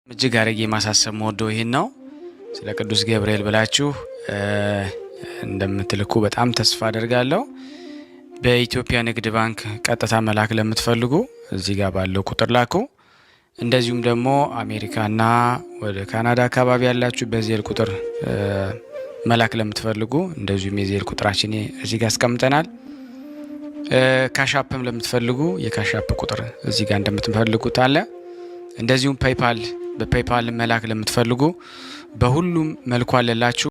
እጅግ አድርጌ ማሳሰብ መወደው ይሄን ነው። ስለ ቅዱስ ገብርኤል ብላችሁ እንደምትልኩ በጣም ተስፋ አደርጋለሁ። በኢትዮጵያ ንግድ ባንክ ቀጥታ መላክ ለምትፈልጉ እዚህ ጋር ባለው ቁጥር ላኩ። እንደዚሁም ደግሞ አሜሪካና ወደ ካናዳ አካባቢ ያላችሁ በዚህ ቁጥር መላክ ለምትፈልጉ እንደዚሁም የዚህ ቁጥራችን እዚህ ጋር አስቀምጠናል። ካሻፕም ለምትፈልጉ የካሻፕ ቁጥር እዚህ ጋር እንደምትፈልጉት አለ። እንደዚሁም በፔይፓል መላክ ለምትፈልጉ በሁሉም መልኩ አለላችሁ።